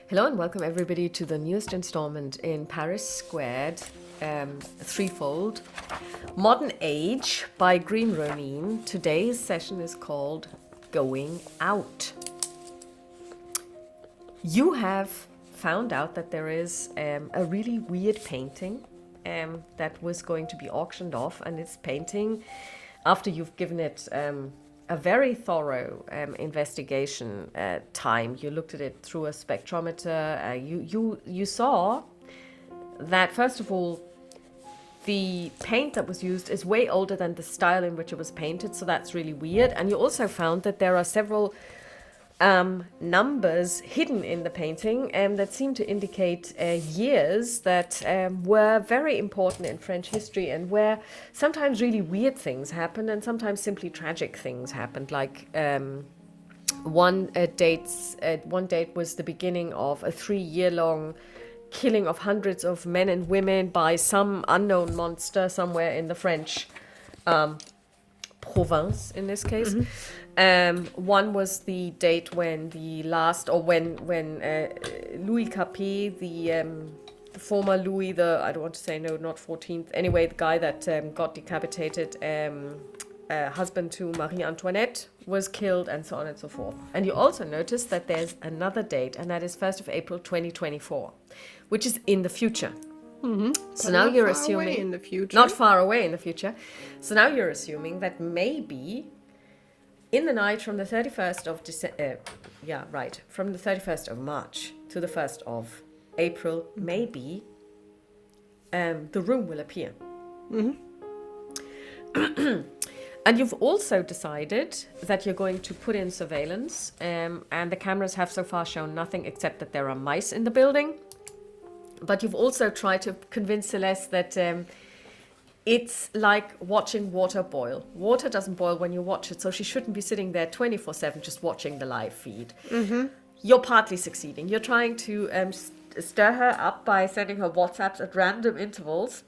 Hello and welcome everybody to the newest installment in Paris Squared, threefold, Modern Age by Green Ronin. Today's session is called Going Out. You have found out that there is a really weird painting that was going to be auctioned off, and this painting, after you've given it a very thorough investigation time, you looked at it through a spectrometer, you saw that, first of all, the paint that was used is way older than the style in which it was painted, so that's really weird. And you also found that there are several numbers hidden in the painting that seem to indicate years that were very important in French history, and where sometimes really weird things happened and sometimes simply tragic things happened. Like one date was the beginning of a 3-year-long killing of hundreds of men and women by some unknown monster somewhere in the French province, in this case. One was the date when Louis Capet, the former Louis, I don't want to say, no, not 14th, anyway, the guy that got decapitated, husband to Marie Antoinette, was killed, and so on and so forth. And you also notice that there's another date, and that is 1st of April 2024, which is in the future. So now you're assuming in the future. Not far away in the future. So now you're assuming that maybe in the night from the 31st of from the 31st of March to the 1st of April, maybe the room will appear. And you've also decided that you're going to put in surveillance, and the cameras have so far shown nothing except that there are mice in the building. But you've also tried to convince Celeste that it's like watching water boil. Water doesn't boil when you watch it, so she shouldn't be sitting there 24/7 just watching the live feed. You're partly succeeding. You're trying to stir her up by sending her WhatsApps at random intervals.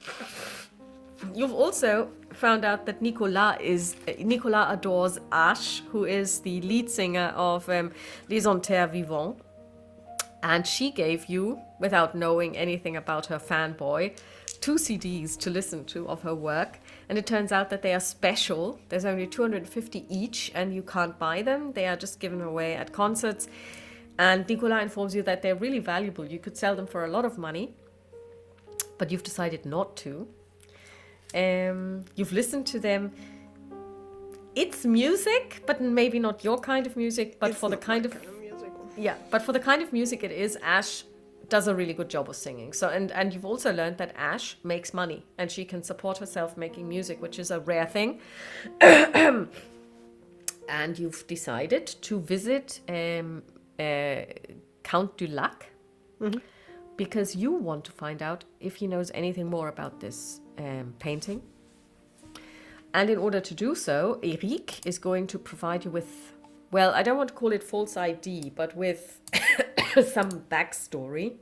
You've also found out that Nicolas adores Ash, who is the lead singer of Les Enterres Vivants. And she gave you, without knowing anything about her fanboy, 2 CDs to listen to of her work. And it turns out that they are special. There's only 250 each, and you can't buy them. They are just given away at concerts. And Nicolas informs you that they're really valuable. You could sell them for a lot of money, but you've decided not to. You've listened to them. It's music, but maybe not your kind of music. But for the kind of music. Yeah, but for the kind of music it is, Ash does a really good job of singing. So, and you've also learned that Ash makes money and she can support herself making music, which is a rare thing. And you've decided to visit Count du Lac because you want to find out if he knows anything more about this painting. And in order to do so, Eric is going to provide you with, well, I don't want to call it false ID, but with some backstory,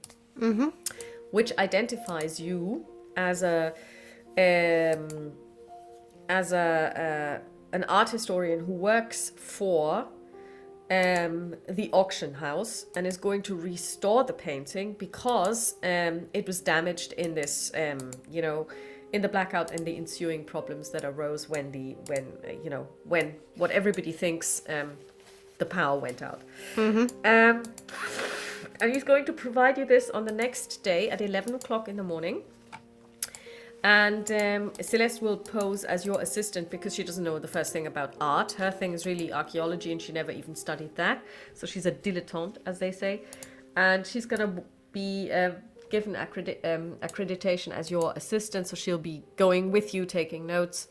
which identifies you as an art historian who works for the auction house and is going to restore the painting because it was damaged in this, in the blackout and the ensuing problems that arose when what everybody thinks. The power went out. And he's going to provide you this on the next day at 11 o'clock in the morning. And Celeste will pose as your assistant because she doesn't know the first thing about art. Her thing is really archaeology, and she never even studied that. So she's a dilettante, as they say. And she's going to be given accreditation as your assistant. So she'll be going with you, taking notes.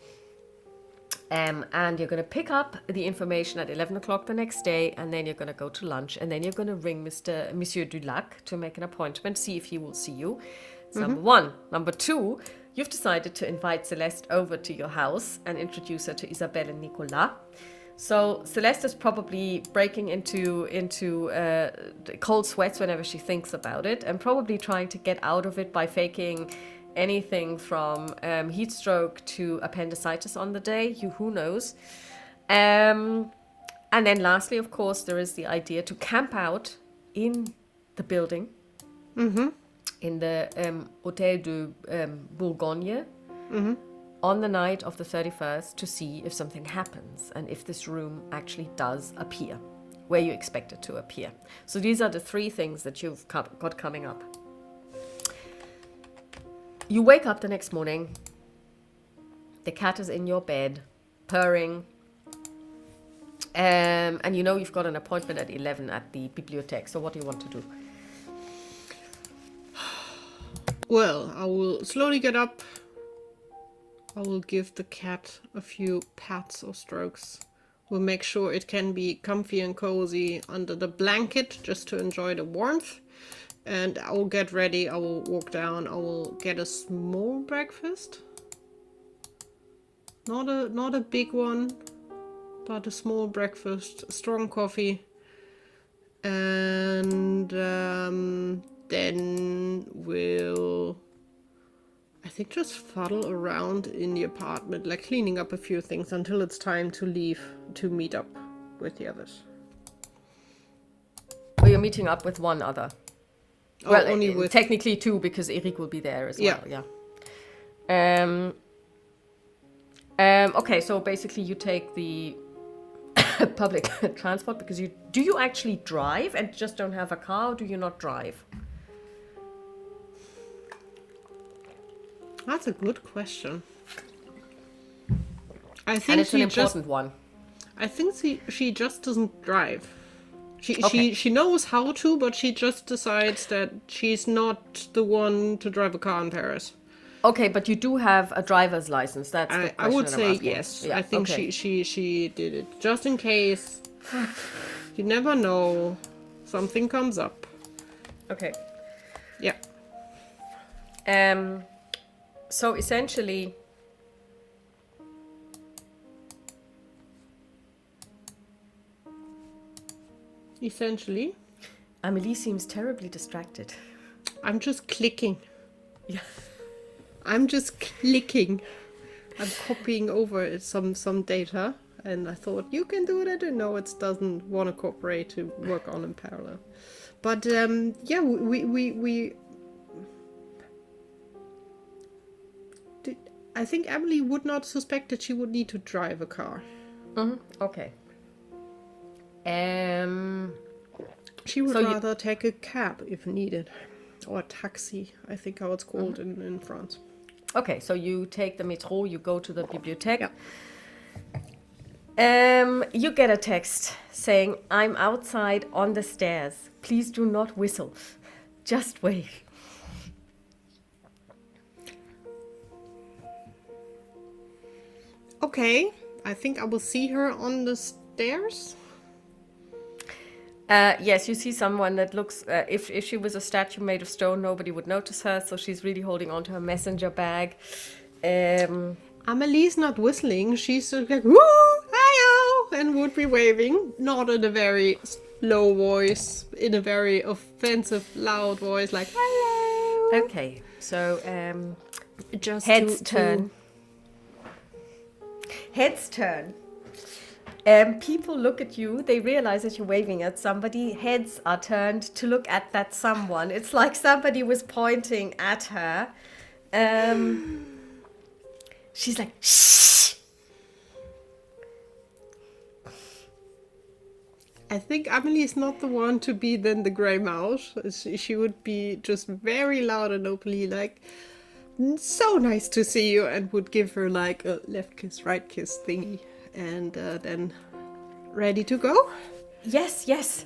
And you're going to pick up the information at 11 o'clock the next day, and then you're going to go to lunch, and then you're going to ring Monsieur Dulac to make an appointment, see if he will see you. That's number one. Number two, you've decided to invite Celeste over to your house and introduce her to Isabelle and Nicolas. So Celeste is probably breaking into cold sweats whenever she thinks about it, and probably trying to get out of it by faking anything from heat stroke to appendicitis on the day. Who knows? And then lastly, of course, there is the idea to camp out in the building in the Hôtel de Bourgogne on the night of the 31st to see if something happens and if this room actually does appear where you expect it to appear. So these are the 3 things that you've got coming up. You wake up the next morning. The cat is in your bed, purring. And you know you've got an appointment at 11 at the bibliothèque. So what do you want to do? Well, I will slowly get up. I will give the cat a few pats or strokes. We'll make sure it can be comfy and cozy under the blanket just to enjoy the warmth. And I will get ready. I will walk down. I will get a small breakfast. Not a big one, but a small breakfast, strong coffee. And then we'll, I think, just fuddle around in the apartment, like cleaning up a few things until it's time to leave to meet up with the others. Or you're meeting up with one other. Oh, Well, only with... technically 2 because Eric will be there as well. Yeah. Okay, so basically you take the public transport because do you actually drive and just don't have a car, or do you not drive? That's a good question. I think And it's an important one. I think she just doesn't drive. Okay. She knows how to, but she just decides that she's not the one to drive a car in Paris. Okay, but you do have a driver's license. That's the question I would that say I'm asking. yes. Yeah, I think okay. she did it just in case. You never know, something comes up. Okay. Yeah. So essentially, Amélie seems terribly distracted. I'm just clicking. Yeah. I'm just clicking. I'm copying over some data, and I thought you can do that. And no, it doesn't want to cooperate to work on in parallel. But yeah, we I think Emily would not suspect that she would need to drive a car. Okay. She would rather take a cab if needed, or a taxi. I think how it's called in France. Okay, so you take the metro, you go to the bibliothèque. Yeah. You get a text saying, "I'm outside on the stairs. Please do not whistle. Just wave." Okay, I think I will see her on the stairs. Yes, you see someone that looks, if she was a statue made of stone, nobody would notice her, so she's really holding onto her messenger bag. Amelie's not whistling, she's sort of like, woo, hi-yo, and would be waving, not in a very low voice, in a very offensive, loud voice, like, hello. Okay, so Just heads turn. Heads turn. People look at you, they realize that you're waving at somebody, heads are turned to look at that someone. It's like somebody was pointing at her. She's like, shh. I think Amelie is not the one to be then the grey mouse. She would be just very loud and openly like, so nice to see you, and would give her like a left kiss, right kiss thingy. And then ready to go? Yes.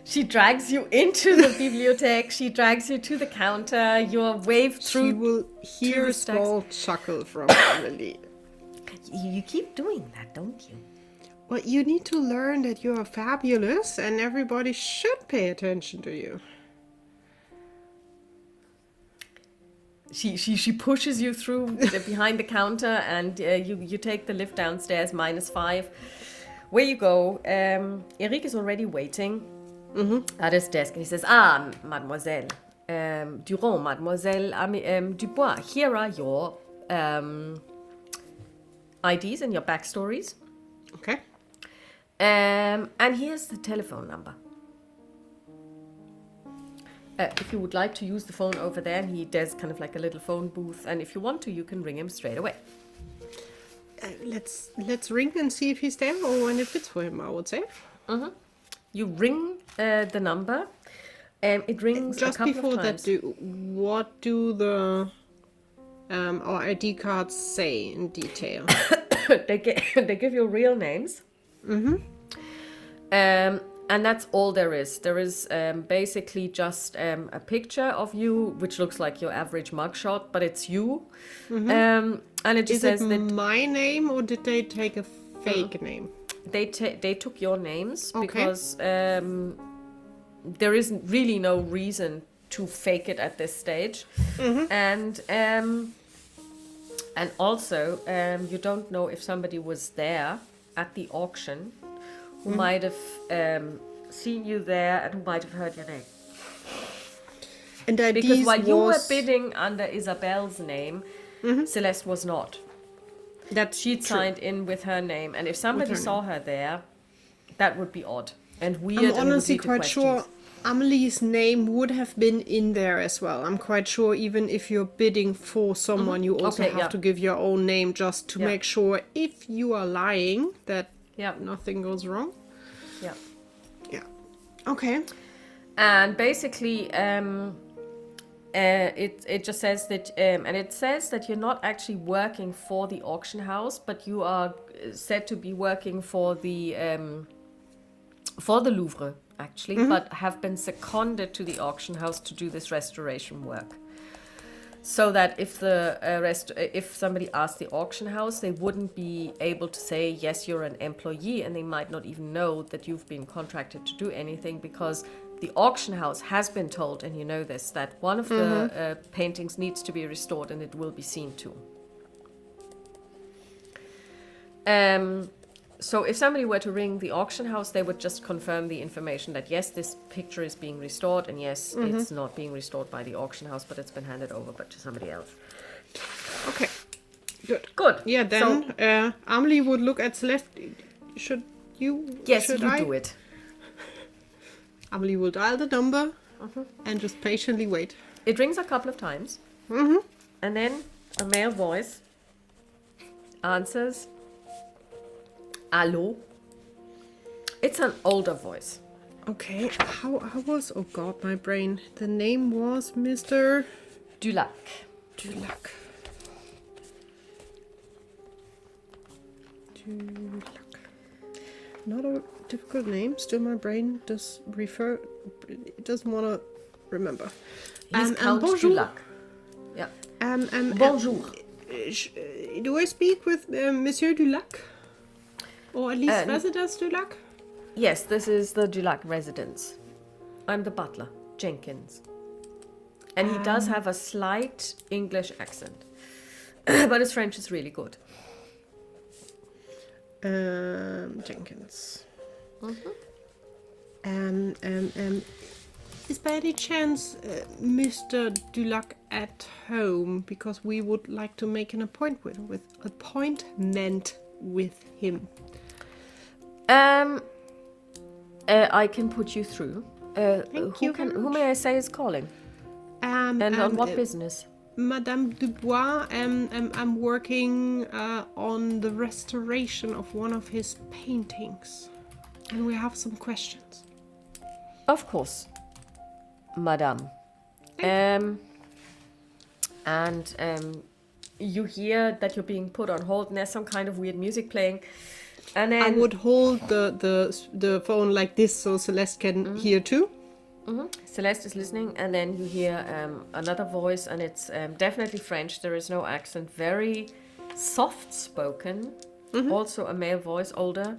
She drags you into the bibliothèque. She drags you to the counter. You're waved through. She will hear a small chuckle from Amelie. You keep doing that, don't you? Well, you need to learn that you're fabulous and everybody should pay attention to you. She pushes you through behind the counter, and you take the lift downstairs, -5. Where you go, Eric is already waiting at his desk, and he says, Mademoiselle Durand, Mademoiselle Dubois, here are your IDs and your backstories. Okay. And here's the telephone number. If you would like to use the phone over there, there's kind of like a little phone booth, and if you want to, you can ring him straight away. Let's ring and see if he's there or when it fits for him, I would say. You ring the number, and it rings Just a couple before of times. that, what do the our ID cards say in detail? they give you real names. And that's all there is. There is basically just a picture of you, which looks like your average mugshot, but it's you. And it just Is says it that my name or did they take a fake name? they took your names Okay. because there is really no reason to fake it at this stage. And also you don't know if somebody was there at the auction who might have seen you there and who might have heard your name. And Because while you were bidding under Isabel's name, Celeste was not. That's She'd true. signed in with her name, and if somebody her saw her there, that would be odd and weird. I'm and it would honestly lead to quite sure questions. Amelie's name would have been in there as well. I'm quite sure even if you're bidding for someone, you also Okay, have yeah. to give your own name just to Yeah. make sure if you are lying that Yeah, nothing goes wrong. yeah. Yeah. Okay. And basically, it just says that, and it says that you're not actually working for the auction house, but you are said to be working for the Louvre, actually, but have been seconded to the auction house to do this restoration work. So that if if somebody asked the auction house, they wouldn't be able to say, yes, you're an employee, and they might not even know that you've been contracted to do anything, because the auction house has been told, and you know this, that one of the paintings needs to be restored and it will be seen to. So if somebody were to ring the auction house, they would just confirm the information that yes, this picture is being restored, and yes, it's not being restored by the auction house, but it's been handed over to somebody else. Okay. Good. Good. Yeah, then Amelie would look at Celeste. Should you? Yes, should you I? do it. Amelie will dial the number and just patiently wait. It rings a couple of times, and then a male voice answers. Hello. It's an older voice. Okay. How was? Oh God, my brain. The name was Mr. Dulac. Dulac. Not a difficult name. Still, my brain does refer. It doesn't want to remember. He's Count bonjour. Dulac. Yeah. Bonjour. Do I speak with Monsieur Dulac? Or at least Residence Dulac? Yes, this is the Dulac residence. I'm the butler, Jenkins. And he does have a slight English accent. But his French is really good. Jenkins. Is by any chance Mr. Dulac at home? Because we would like to make an appointment with him. I can put you through. Thank you very Who much. may I say is calling? And on what business? Madame Dubois, I'm working on the restoration of one of his paintings. And we have some questions. Of course, Madame. You hear that you're being put on hold, and there's some kind of weird music playing. And then I would hold the phone like this so Celeste can hear too. Celeste is listening, and then you hear another voice, and it's definitely French. There is no accent. Very soft spoken. Also a male voice, older.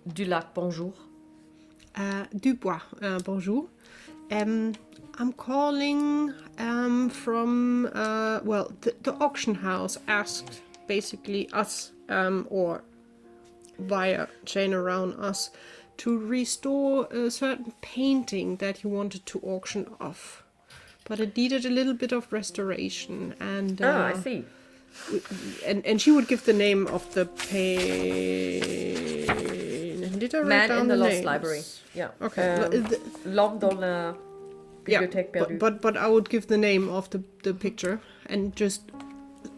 Dulac, bonjour. Dubois, bonjour. I'm calling from, the auction house asked basically us, or via chain around us, to restore a certain painting that he wanted to auction off. But it needed a little bit of restoration, and I see. and she would give the name of the Did I write Man down in the Lost names? Library. Yeah. Okay. L'homme dans la Bibliothèque perdue. but I would give the name of the picture and just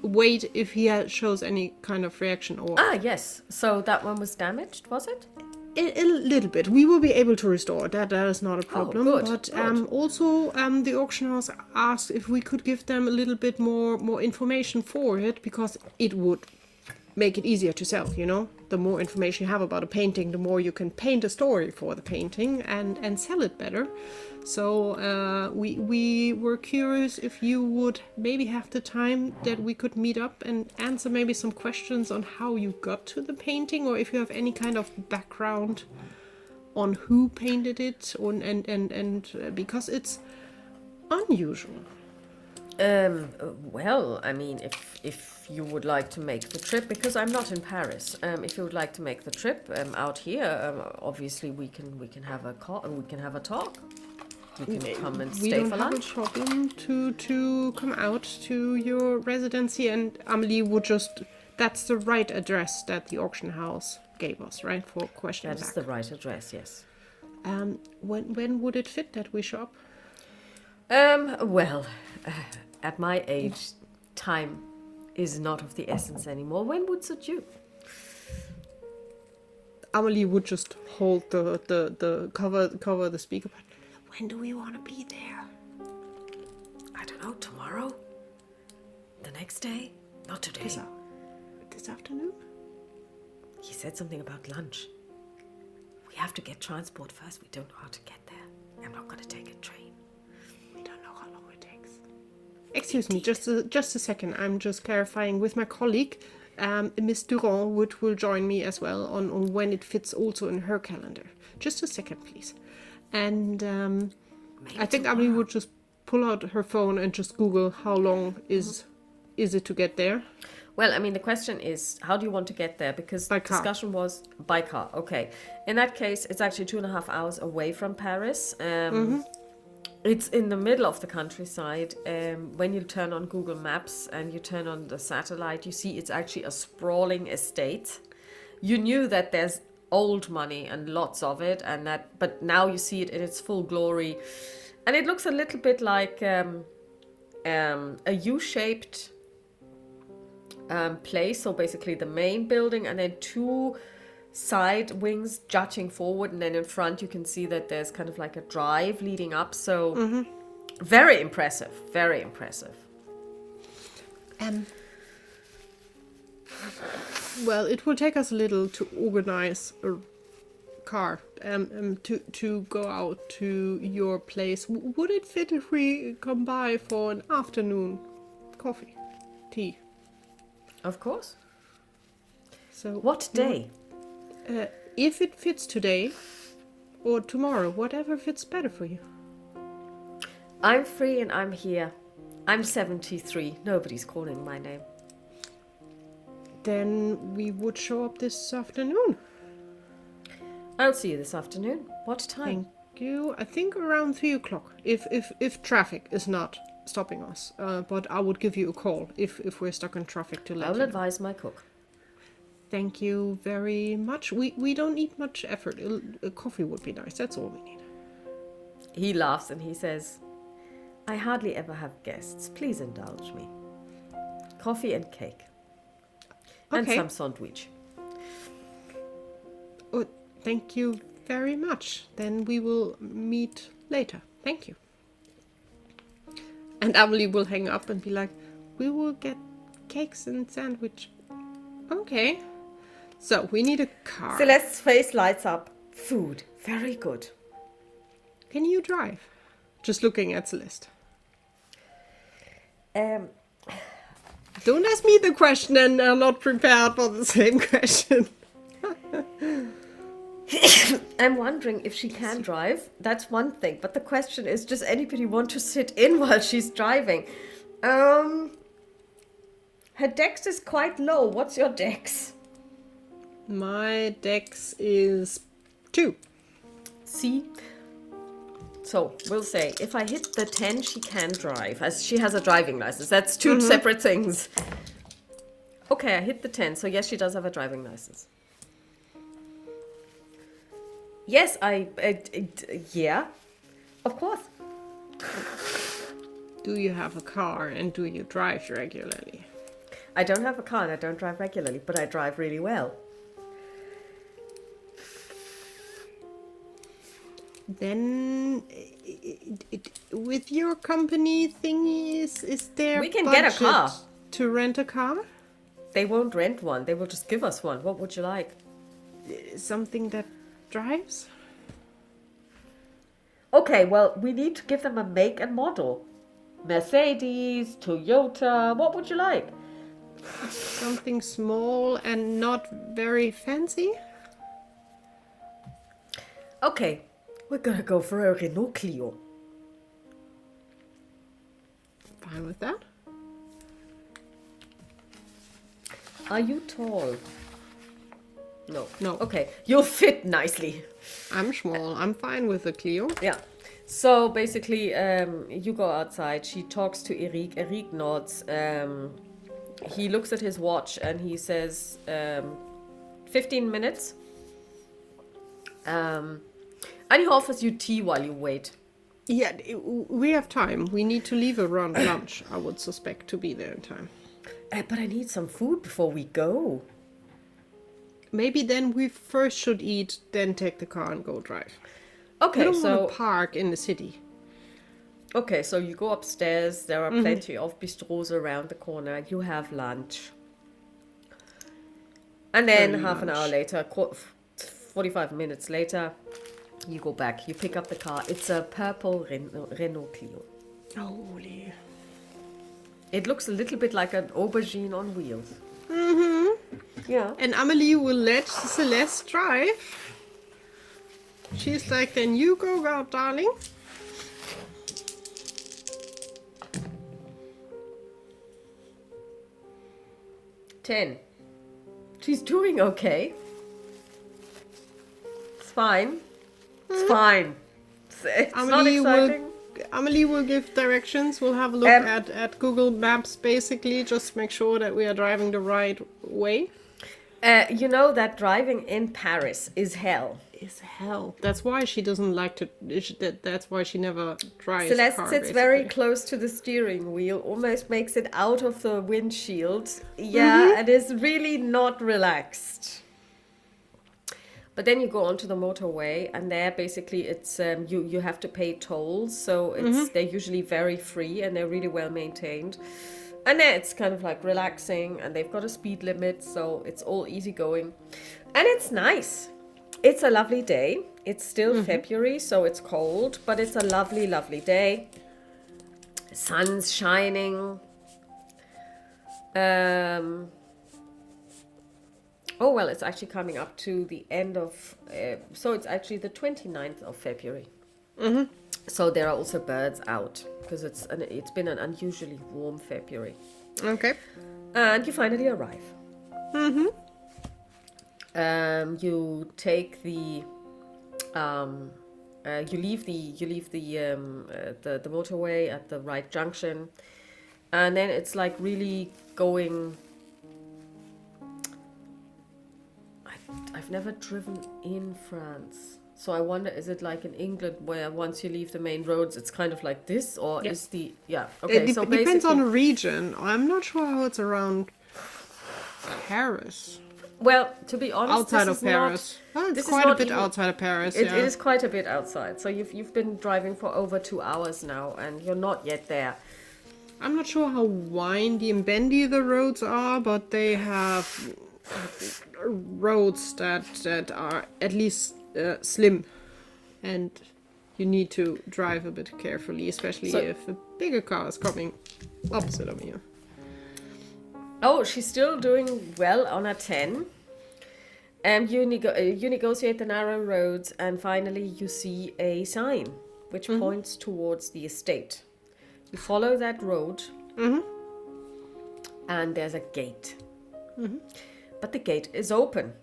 wait if he shows any kind of reaction or Ah, yes. So that one was damaged, was it? a little bit. We will be able to restore that. That is not a problem. good, But good. also, the auction house asked if we could give them a little bit more information for it because it would make it easier to sell. You know, the more information you have about a painting, the more you can paint a story for the painting and sell it better. So we were curious if you would maybe have the time that we could meet up and answer maybe some questions on how you got to the painting, or if you have any kind of background on who painted it, and because it's unusual. Well, I mean, if you would like to make the trip, because I'm not in Paris, if you would like to make the trip out here, obviously we can have a call, we can have a talk. You can come and We stay don't for have lunch. a problem to come out to your residency, and Amelie would just. That's the right address that the auction house gave us, right? For question That is back. the right address, yes. When would it fit that we shop? Well, at my age, time is not of the essence anymore. When would suit you? Amelie would just hold the cover the speaker. But when do we want to be there? I don't know, tomorrow? The next day? Not today. This afternoon? He said something about lunch. We have to get transport first. We don't know how to get there. I'm not going to take a train. We don't know how long it takes. Excuse me, just a second. I'm just clarifying with my colleague. Miss Durand will join me as well on when it fits also in her calendar. Just a second, please. And I think Amelie would just pull out her phone and just Google how long is it to get there. Well, I mean, the question is, how do you want to get there? Because By the car. discussion was by car. Okay. In that case, it's actually 2.5 hours away from Paris. It's in the middle of the countryside. When you turn on Google Maps and you turn on the satellite, you see it's actually a sprawling estate. You knew that there's old money and lots of it, but now you see it in its full glory, and it looks a little bit like a U-shaped place. So basically, the main building and then two side wings jutting forward, and then in front you can see that there's kind of like a drive leading up. So very impressive, very impressive. Well, it will take us a little to organize a car to go out to your place. Would it fit if we come by for an afternoon coffee, tea? Of course. So What day? if it fits today or tomorrow, whatever fits better for you. I'm free and I'm here. I'm 73. Nobody's calling my name. Then we would show up this afternoon. I'll see you this afternoon. What time? Thank you. I think around 3 o'clock. If traffic is not stopping us. But I would give you a call if we're stuck in traffic to let I'll you know. advise my cook. Thank you very much. We don't need much effort. A coffee would be nice. That's all we need. He laughs and he says, I hardly ever have guests. Please indulge me. Coffee and cake. And Okay. some sandwich. Oh, thank you very much. Then we will meet later. Thank you. And Amelie will hang up and be like, we will get cakes and sandwich. Okay. So we need a car. Celeste's face lights up. Food. Very good. Can you drive? Just looking at Celeste. Don't ask me the question and I'm not prepared for the same question. I'm wondering if she can drive. That's one thing. But the question is, does anybody want to sit in while she's driving? Her dex is quite low. What's your dex? My dex is 2. See? So, we'll say, if I hit the 10, she can drive, as she has a driving license. That's two separate things. Okay, I hit the 10, so yes, she does have a driving license. Yes, yeah, of course. Do you have a car and do you drive regularly? I don't have a car and I don't drive regularly, but I drive really well. Then, with your company thingies, is there We can get a budget car. to rent a car? They won't rent one. They will just give us one. What would you like? Something that drives? Okay, well, we need to give them a make and model. Mercedes, Toyota, what would you like? Something small and not very fancy? Okay, we're gonna go for a Renault Clio. Fine with that. Are you tall? No. No. Okay, you'll fit nicely. I'm small. I'm fine with the Clio. Yeah. So basically, you go outside. She talks to Eric. Eric nods. He looks at his watch and he says, 15 minutes. And he offers you tea while you wait. Yeah, we have time. We need to leave around lunch, I would suspect, to be there in time. But I need some food before we go. Maybe then we first should eat, then take the car and go drive. Okay, We don't so want to park in the city. okay, so you go upstairs. There are plenty of bistros around the corner. You have lunch. And then Early half an hour lunch. later, 45 minutes later, you go back. You pick up the car. It's a purple Renault Clio. Holy. It looks a little bit like an aubergine on wheels. Yeah. And Amelie will let Celeste drive. She's like, then you go out, darling. Ten. She's doing okay. It's fine. It's fine. It's not Amelie exciting. Amelie will give directions. We'll have a look at Google Maps, basically, just make sure that we are driving the right way. You know that driving in Paris is hell. Is hell. That's why she doesn't like to. That's why she never drives. Celeste car, sits very basically. close to the steering wheel, almost makes it out of the windshield. Yeah, and is really not relaxed. But then you go onto the motorway, and there basically it's you have to pay tolls, so it's they're usually very free and they're really well maintained. And then it's kind of like relaxing, and they've got a speed limit, so it's all easygoing, and it's nice. It's a lovely day. It's still February, so it's cold, but it's a lovely, lovely day. Sun's shining. Oh, well, it's actually coming up to the end of... so it's actually the 29th of February. So there are also birds out, because it's been an unusually warm February. Okay. And you finally arrive. You take the... you leave the motorway at the right junction, and then it's like really going... I've never driven in France, so I wonder, is it like in England where once you leave the main roads it's kind of like this, or is the... Yeah, okay, It so depends on basically... the region. I'm not sure how it's around Paris. Well, to be honest, Outside this of is Paris. not... Oh, it's this is quite a not bit even- outside of Paris, It yeah. is quite a bit outside, so you've been driving for over 2 hours now and you're not yet there. I'm not sure how windy and bendy the roads are, but they have roads that are at least slim, and you need to drive a bit carefully, especially So- if a bigger car is coming opposite of you. Oh, she's still doing well on a 10. You negotiate the narrow roads, and finally you see a sign which points towards the estate. You follow that road, and there's a gate. But the gate is open.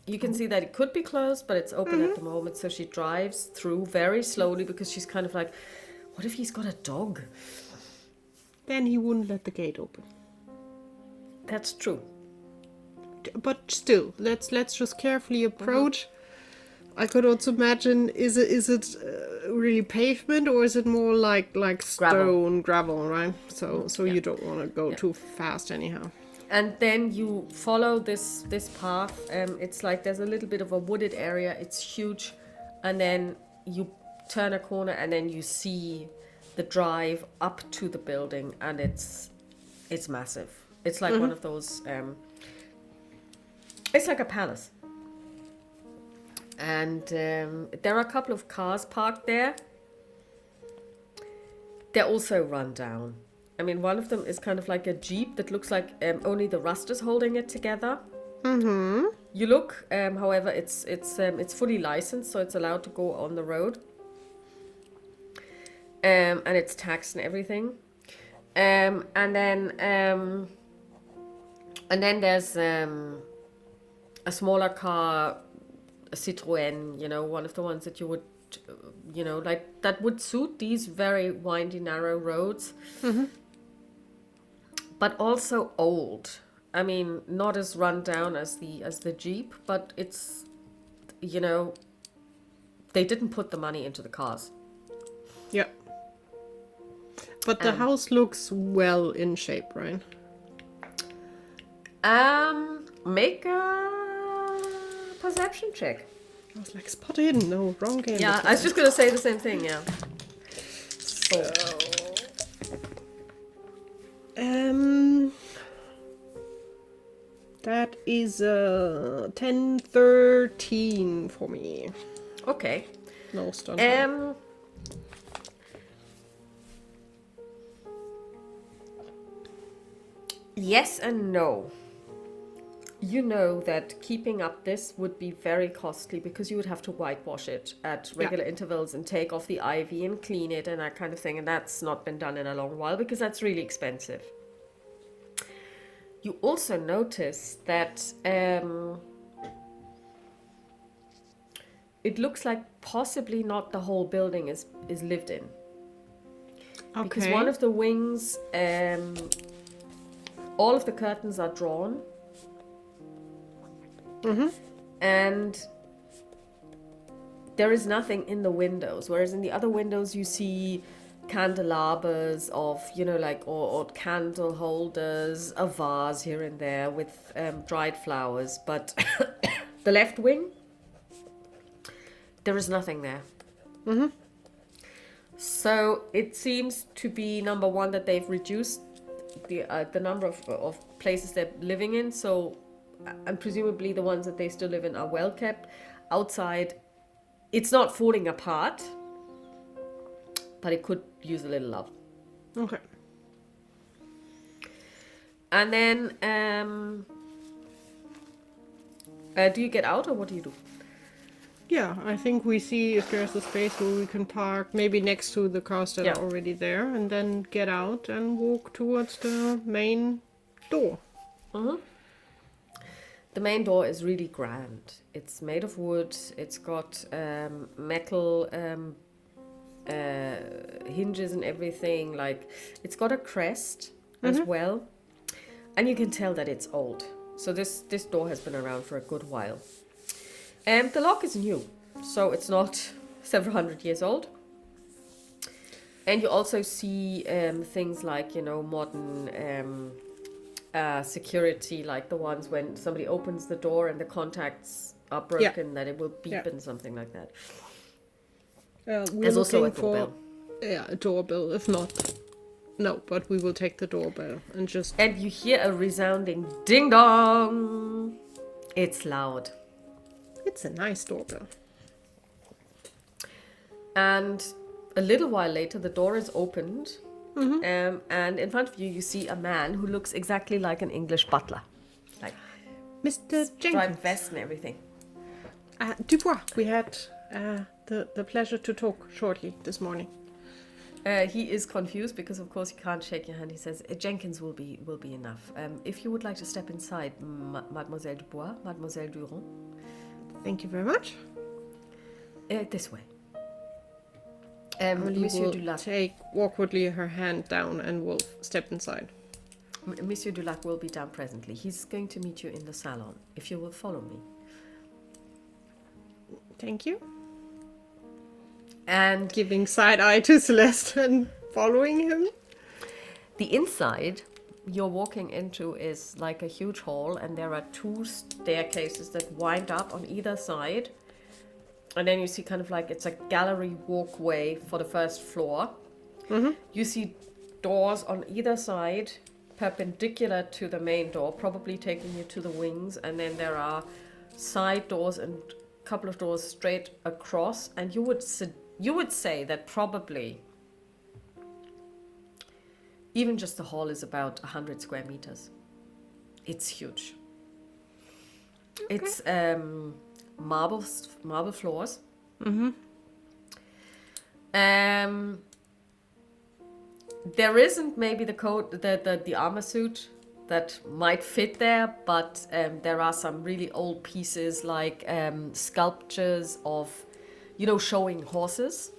You can see that it could be closed, but it's open at the moment. So she drives through very slowly, because she's kind of like, what if he's got a dog? Then he wouldn't let the gate open. That's true. But still, let's just carefully approach. I could also imagine, is it really pavement, or is it more like stone, gravel, right? So Yeah. you don't want to go too fast anyhow. And then you follow this path. It's like there's a little bit of a wooded area. It's huge, and then you turn a corner, and then you see the drive up to the building, and it's massive. It's like one of those. It's like a palace, and there are a couple of cars parked there. They're also run down. I mean, one of them is kind of like a Jeep that looks like only the rust is holding it together. Mm-hmm. You look, however, it's fully licensed, so it's allowed to go on the road. And it's taxed and everything. And then there's a smaller car, a Citroën, you know, one of the ones that you would, you know, like that would suit these very windy, narrow roads. Mm-hmm. But also old. I mean, not as run down as the Jeep, but it's, you know, they didn't put the money into the cars. Yeah. But the house looks well in shape, right? Make a perception check. I was like, spot hidden. No, wrong game. Yeah, I was just gonna say the same thing. Yeah. So, that is 10-13 for me. Okay. No stun. Yes and no. You know that keeping up this would be very costly because you would have to whitewash it at regular intervals and take off the ivy and clean it and that kind of thing. And that's not been done in a long while because that's really expensive. You also notice that it looks like possibly not the whole building is lived in. Okay. Because one of the wings, all of the curtains are drawn. Mm-hmm. And there is nothing in the windows, whereas in the other windows you see candelabras of, you know, like, or candle holders, a vase here and there with dried flowers. But the left wing, there is nothing there. Mm-hmm. So it seems to be, number one, that they've reduced the number of places they're living in. So, and presumably the ones that they still live in are well kept. Outside, it's not falling apart, but it could use a little love. Okay. And then, do you get out or what do you do? Yeah, I think we see if there's a space where we can park, maybe next to the cars that are already there, and then get out and walk towards the main door. Mm-hmm. The main door is really grand. It's made of wood. It's got metal hinges and everything. Like, it's got a crest as well, and you can tell that it's old. So this door has been around for a good while. The lock is new, so it's not several hundred years old. And you also see things like, you know, modern security, like the ones when somebody opens the door and the contacts are broken, that it will beep and something like that. There's also a doorbell. A doorbell, if not. No, but we will take the doorbell and just... And you hear a resounding ding-dong. It's loud. It's a nice doorbell. And a little while later, the door is opened. Mm-hmm. And in front of you, you see a man who looks exactly like an English butler. Like Mr. Jenkins. Striped vest and everything. Dubois, we had the pleasure to talk shortly this morning. He is confused because, of course, he can't shake your hand. He says, Jenkins will be enough. If you would like to step inside, Mademoiselle Dubois, Mademoiselle Durand. Thank you very much. This way. Amelie Monsieur will Dulac. take awkwardly her hand down and will step inside. Monsieur Dulac will be down presently. He's going to meet you in the salon, if you will follow me. Thank you. And Giving side eye to Celeste and following him. the inside you're walking into is like a huge hall, and there are 2 staircases that wind up on either side. And then you see kind of like it's a gallery walkway for the first floor. You see doors on either side, perpendicular to the main door, probably taking you to the wings. And then there are side doors and a couple of doors straight across. And you would say that probably even just the hall is about 100 square meters. It's huge. Okay. It's marble floors. There isn't maybe the coat, the armor suit that might fit there, but there are some really old pieces like sculptures of, showing horses.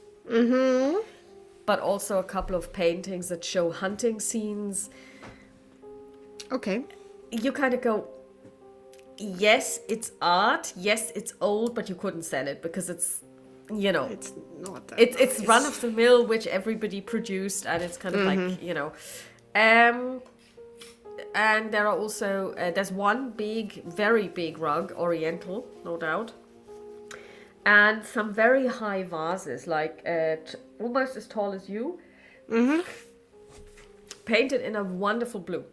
But also a couple of paintings that show hunting scenes. Okay. You kind of go, yes, it's art. Yes, it's old, but you couldn't sell it because it's, It's not that it's nice. run of the mill, which everybody produced, and it's kind of like, and there are also, there's one big, very big rug, oriental, no doubt. And some very high vases, like almost as tall as you, painted in a wonderful blue,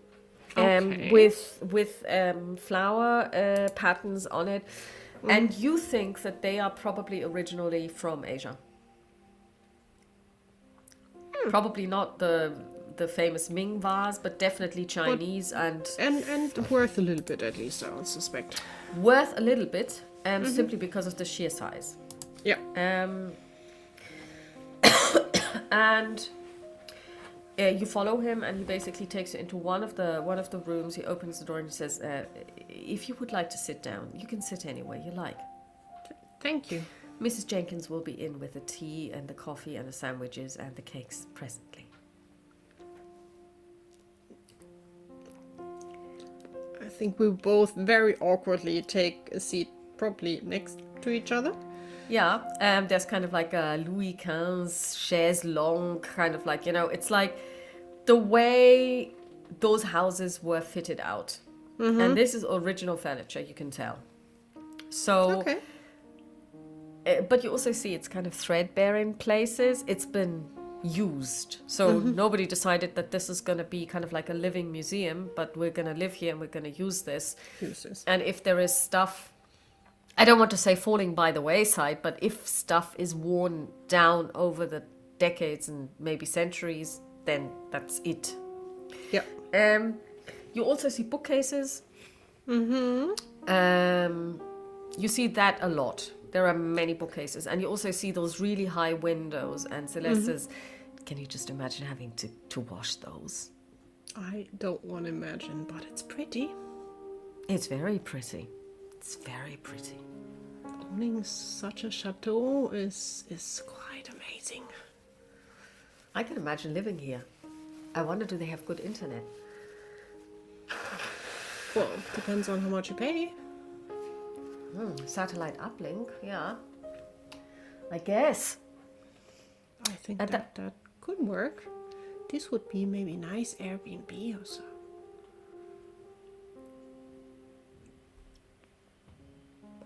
with flower patterns on it, and you think that they are probably originally from Asia. Probably not the famous Ming vase, but definitely Chinese and worth a little bit at least, I would suspect. worth a little bit. Simply because of the sheer size. Yeah. And you follow him, and he basically takes you into one of the rooms. He opens the door and he says, "If you would like to sit down, you can sit anywhere you like. Thank you. Mrs. Jenkins will be in with the tea and the coffee and the sandwiches and the cakes presently." I think we both very awkwardly take a seat probably next to each other. Yeah, there's kind of like a Louis XV chaise longue, kind of like, it's like the way those houses were fitted out. And this is original furniture, you can tell. So, Okay. But you also see it's kind of threadbare in places. It's been used. So nobody decided that this is going to be kind of like a living museum, but we're going to live here and we're going to use this. And if there is stuff, I don't want to say falling by the wayside, but if stuff is worn down over the decades and maybe centuries, then that's it. Yeah. You also see bookcases. You see that a lot. There are many bookcases. And you also see those really high windows. And Celeste says, can you just imagine having to wash those? I don't want to imagine, but it's pretty. It's very pretty. It's very pretty. Owning such a chateau is quite amazing. I can imagine living here. I wonder, do they have good internet? Well, depends on how much you pay. Satellite uplink, yeah. I guess. I think that could work. This would be maybe nice Airbnb or so.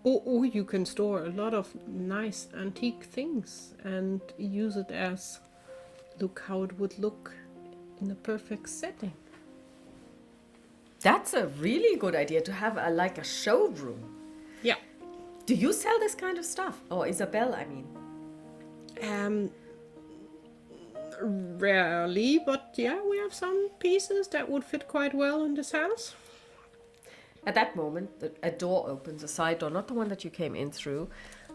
Or you can store a lot of nice antique things and use it as, look how it would look in a perfect setting. That's a really good idea, to have like a showroom. Yeah. Do you sell this kind of stuff? Oh, Isabel, I mean. Rarely, but yeah, we have some pieces that would fit quite well in this house. At that moment, a door opens, a side door, not the one that you came in through,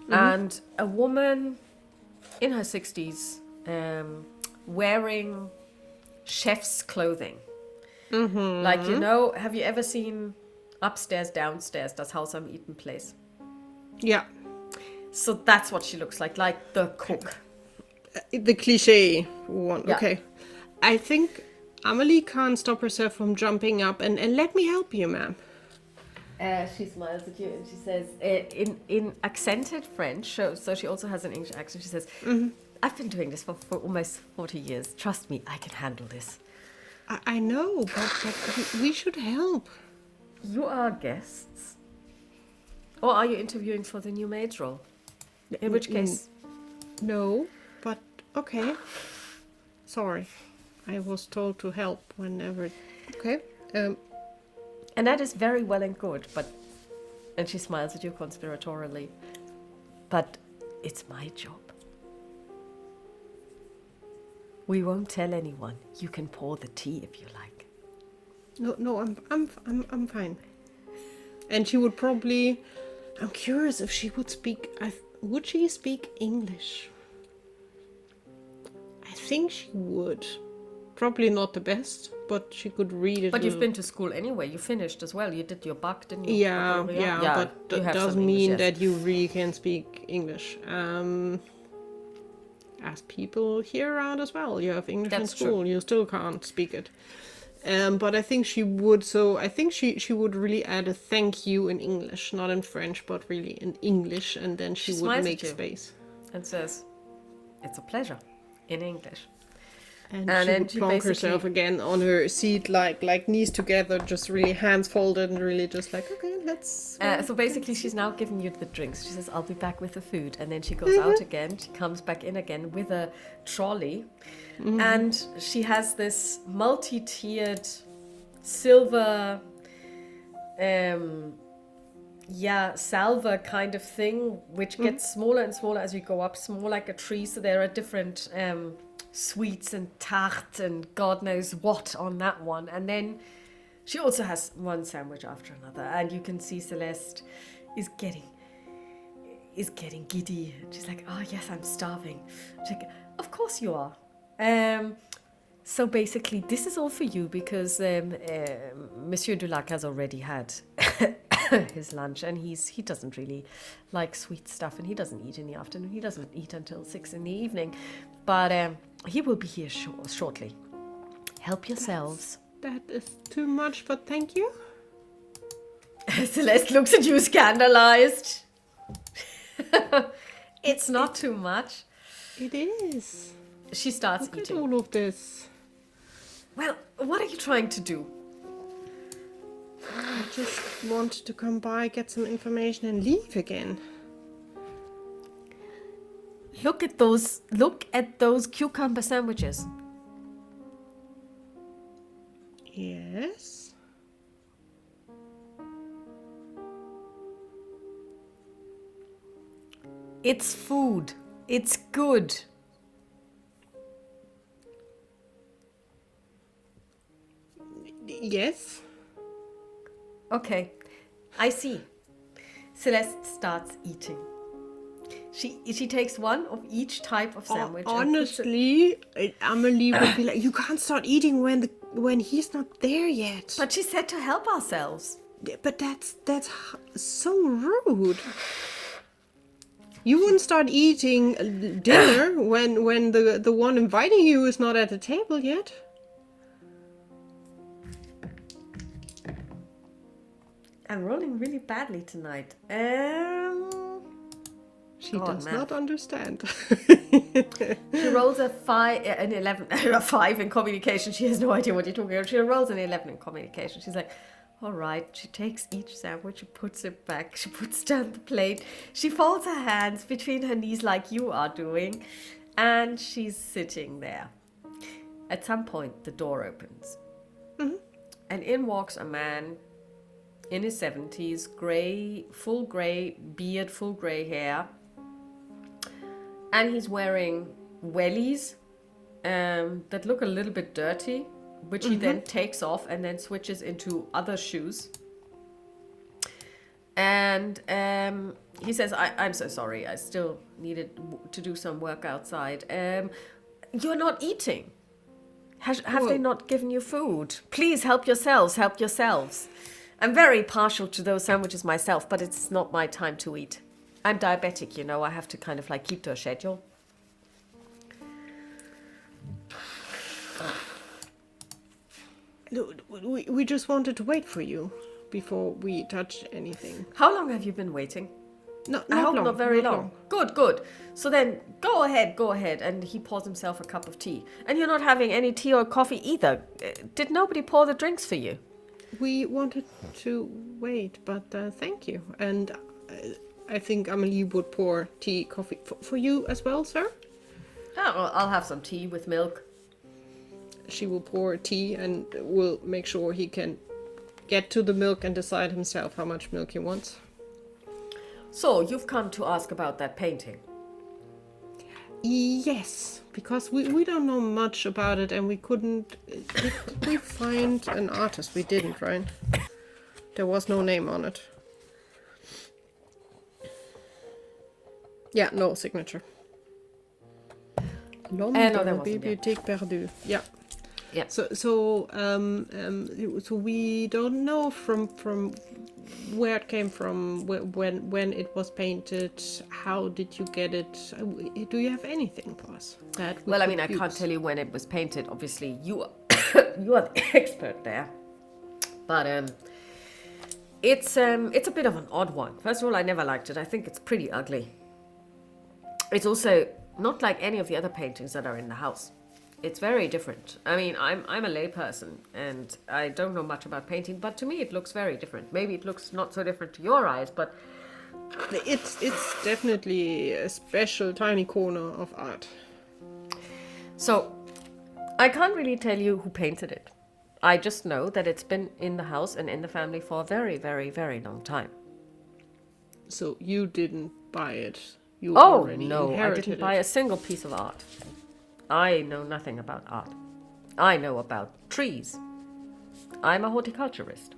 and a woman in her 60s, wearing chef's clothing. Like, have you ever seen Upstairs, Downstairs, Das Haus am Eaton Place? Yeah. So that's what she looks like the cook. The cliche one. Yeah. Okay. I think Amelie can't stop herself from jumping up and let me help you, ma'am. She smiles at you and she says, in accented French, so she also has an English accent, she says, I've been doing this for almost 40 years. Trust me, I can handle this. I know, but we should help. You are guests. Or are you interviewing for the new maid's role? In which case... No, but okay. Sorry. I was told to help whenever... Okay. And that is very well and good, but... And she smiles at you conspiratorially. But it's my job. We won't tell anyone. You can pour the tea if you like. No, I'm fine. And she would probably... I'm curious if she would speak... Would she speak English? I think she would. Probably not the best, but she could read it. But you've been to school anyway. You finished as well. You did your BAC, didn't you? Yeah, but you that have doesn't some English, mean yes. that you really can speak English. As people here around as well. You have English in That's school. true. You still can't speak it. But I think she would. So I think she would really add a thank you in English, not in French, but really in English, and then she would smiles make at you space. And says, it's a pleasure, in English. And And she then would she plonk basically- herself again on her seat, like knees together, just really hands folded, and really just like, okay, let's. So basically, she's now giving you the drinks. She says, I'll be back with the food. And then she goes out again. She comes back in again with a trolley. And she has this multi-tiered silver, salver kind of thing, which gets smaller and smaller as you go up, more like a tree. So there are different sweets and tarts and God knows what on that one. And then she also has one sandwich after another, and you can see Celeste is getting giddy. She's like, oh yes, I'm starving. She's like, of course you are. So basically this is all for you because Monsieur Dulac has already had his lunch, and he doesn't really like sweet stuff, and he doesn't eat in the afternoon. He doesn't eat until 6 in the evening, but he will be here shortly. Help yourselves. That is too much, but thank you. Celeste looks at you scandalized. It's not too much. It is. She starts Look at eating. all of this. Well, what are you trying to do? I just wanted to come by, get some information, and leave again. Look at those cucumber sandwiches. Yes. It's food. It's good. Yes. Okay, I see. Celeste starts eating. She takes one of each type of sandwich. and puts it- Honestly, Amelie would be like, you can't start eating when he's not there yet. But she said to help ourselves. But that's so rude. You wouldn't start eating dinner when the one inviting you is not at the table yet. I'm rolling really badly tonight. She God, does math. not understand. She rolls an 11, a 5 in communication. She has no idea what you're talking about. She rolls an 11 in communication. She's like, all right. She takes each sandwich, she puts it back, she puts down the plate. She folds her hands between her knees like you are doing, and she's sitting there. At some point, the door opens. And in walks a man in his 70s, full grey beard, full grey hair. And he's wearing wellies that look a little bit dirty, which he then takes off and then switches into other shoes. And he says, I'm so sorry, I still needed to do some work outside. You're not eating. Have they not given you food? Please help yourselves, help yourselves. I'm very partial to those sandwiches myself, but it's not my time to eat. I'm diabetic, you know, I have to kind of like keep to a schedule. We just wanted to wait for you before we touch anything. How long have you been waiting? Not I hope long, not very not long. Good. So then, go ahead. And he pours himself a cup of tea. And you're not having any tea or coffee either. Did nobody pour the drinks for you? We wanted to wait, but thank you. And I think Amelie would pour tea, coffee for you as well, sir. Oh, well, I'll have some tea with milk. She will pour tea and will make sure he can get to the milk and decide himself how much milk he wants. So, you've come to ask about that painting. Yes, because we don't know much about it and we couldn't... Did we find an artist? We didn't, right? There was no name on it. Yeah, no signature. L'homme No, dans there la wasn't, yeah. bibliothèque perdue. Yeah. Yeah. So we don't know from where it came from, when it was painted. How did you get it? Do you have anything for us? Well, I mean, I can't tell you when it was painted. Obviously, you are the expert there. But it's a bit of an odd one. First of all, I never liked it. I think it's pretty ugly. It's also not like any of the other paintings that are in the house. It's very different. I mean, I'm a layperson and I don't know much about painting, but to me it looks very different. Maybe it looks not so different to your eyes, but it's definitely a special tiny corner of art. so I can't really tell you who painted it. I just know that it's been in the house and in the family for a very, very, very long time. So you didn't buy it. You Oh, already no, I inherited didn't it. buy a single piece of art. I know nothing about art. I know about trees. I'm a horticulturist.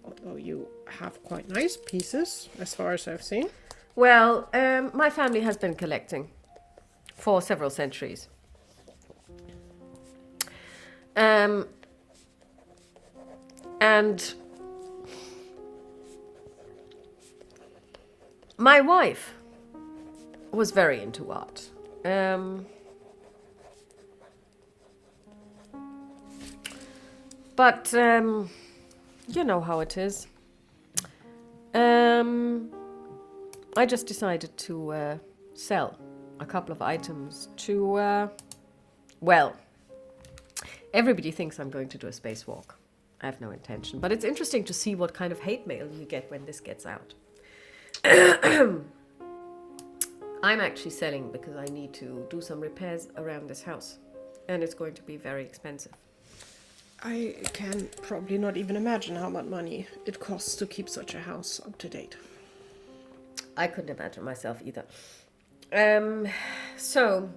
Although you have quite nice pieces, as far as I've seen. Well, my family has been collecting for several centuries. And my wife was very into art. But you know how it is. I just decided to sell a couple of items to, well, everybody thinks I'm going to do a spacewalk. I have no intention, but it's interesting to see what kind of hate mail you get when this gets out. I'm actually selling because I need to do some repairs around this house, and it's going to be very expensive. I can probably not even imagine how much money it costs to keep such a house up to date. I couldn't imagine myself either. So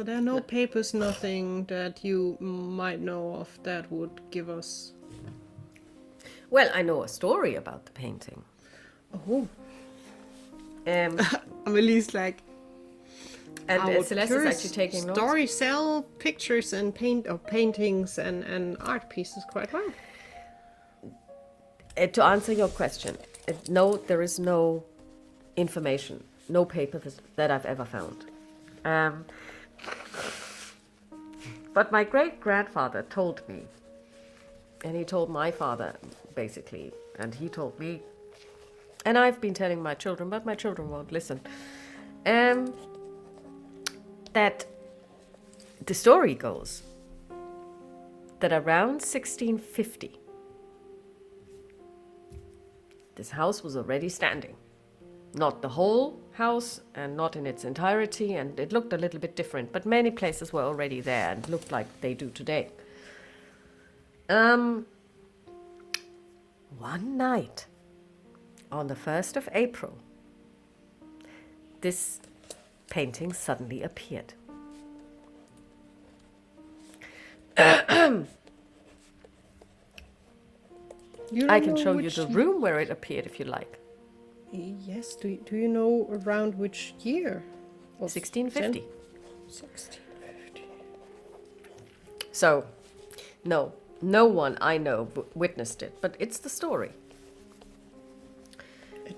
there are no papers, nothing that you might know of that would give us... well, I know a story about the painting. Oh. And Amelie's like... Celeste is actually taking notes. Story sell pictures and paintings and art pieces quite well. To answer your question, no, there is no information, no papers that I've ever found. But my great-grandfather told me, and he told my father, basically, and he told me, and I've been telling my children, but my children won't listen, that the story goes that around 1650, this house was already standing. Not the whole house and not in its entirety, and it looked a little bit different, but many places were already there and looked like they do today. One night, on the 1st of April, this painting suddenly appeared. I can show you the room where it appeared if you like. Yes, do you know around which year? 1650. 1650. So, no one I know witnessed it, but it's the story.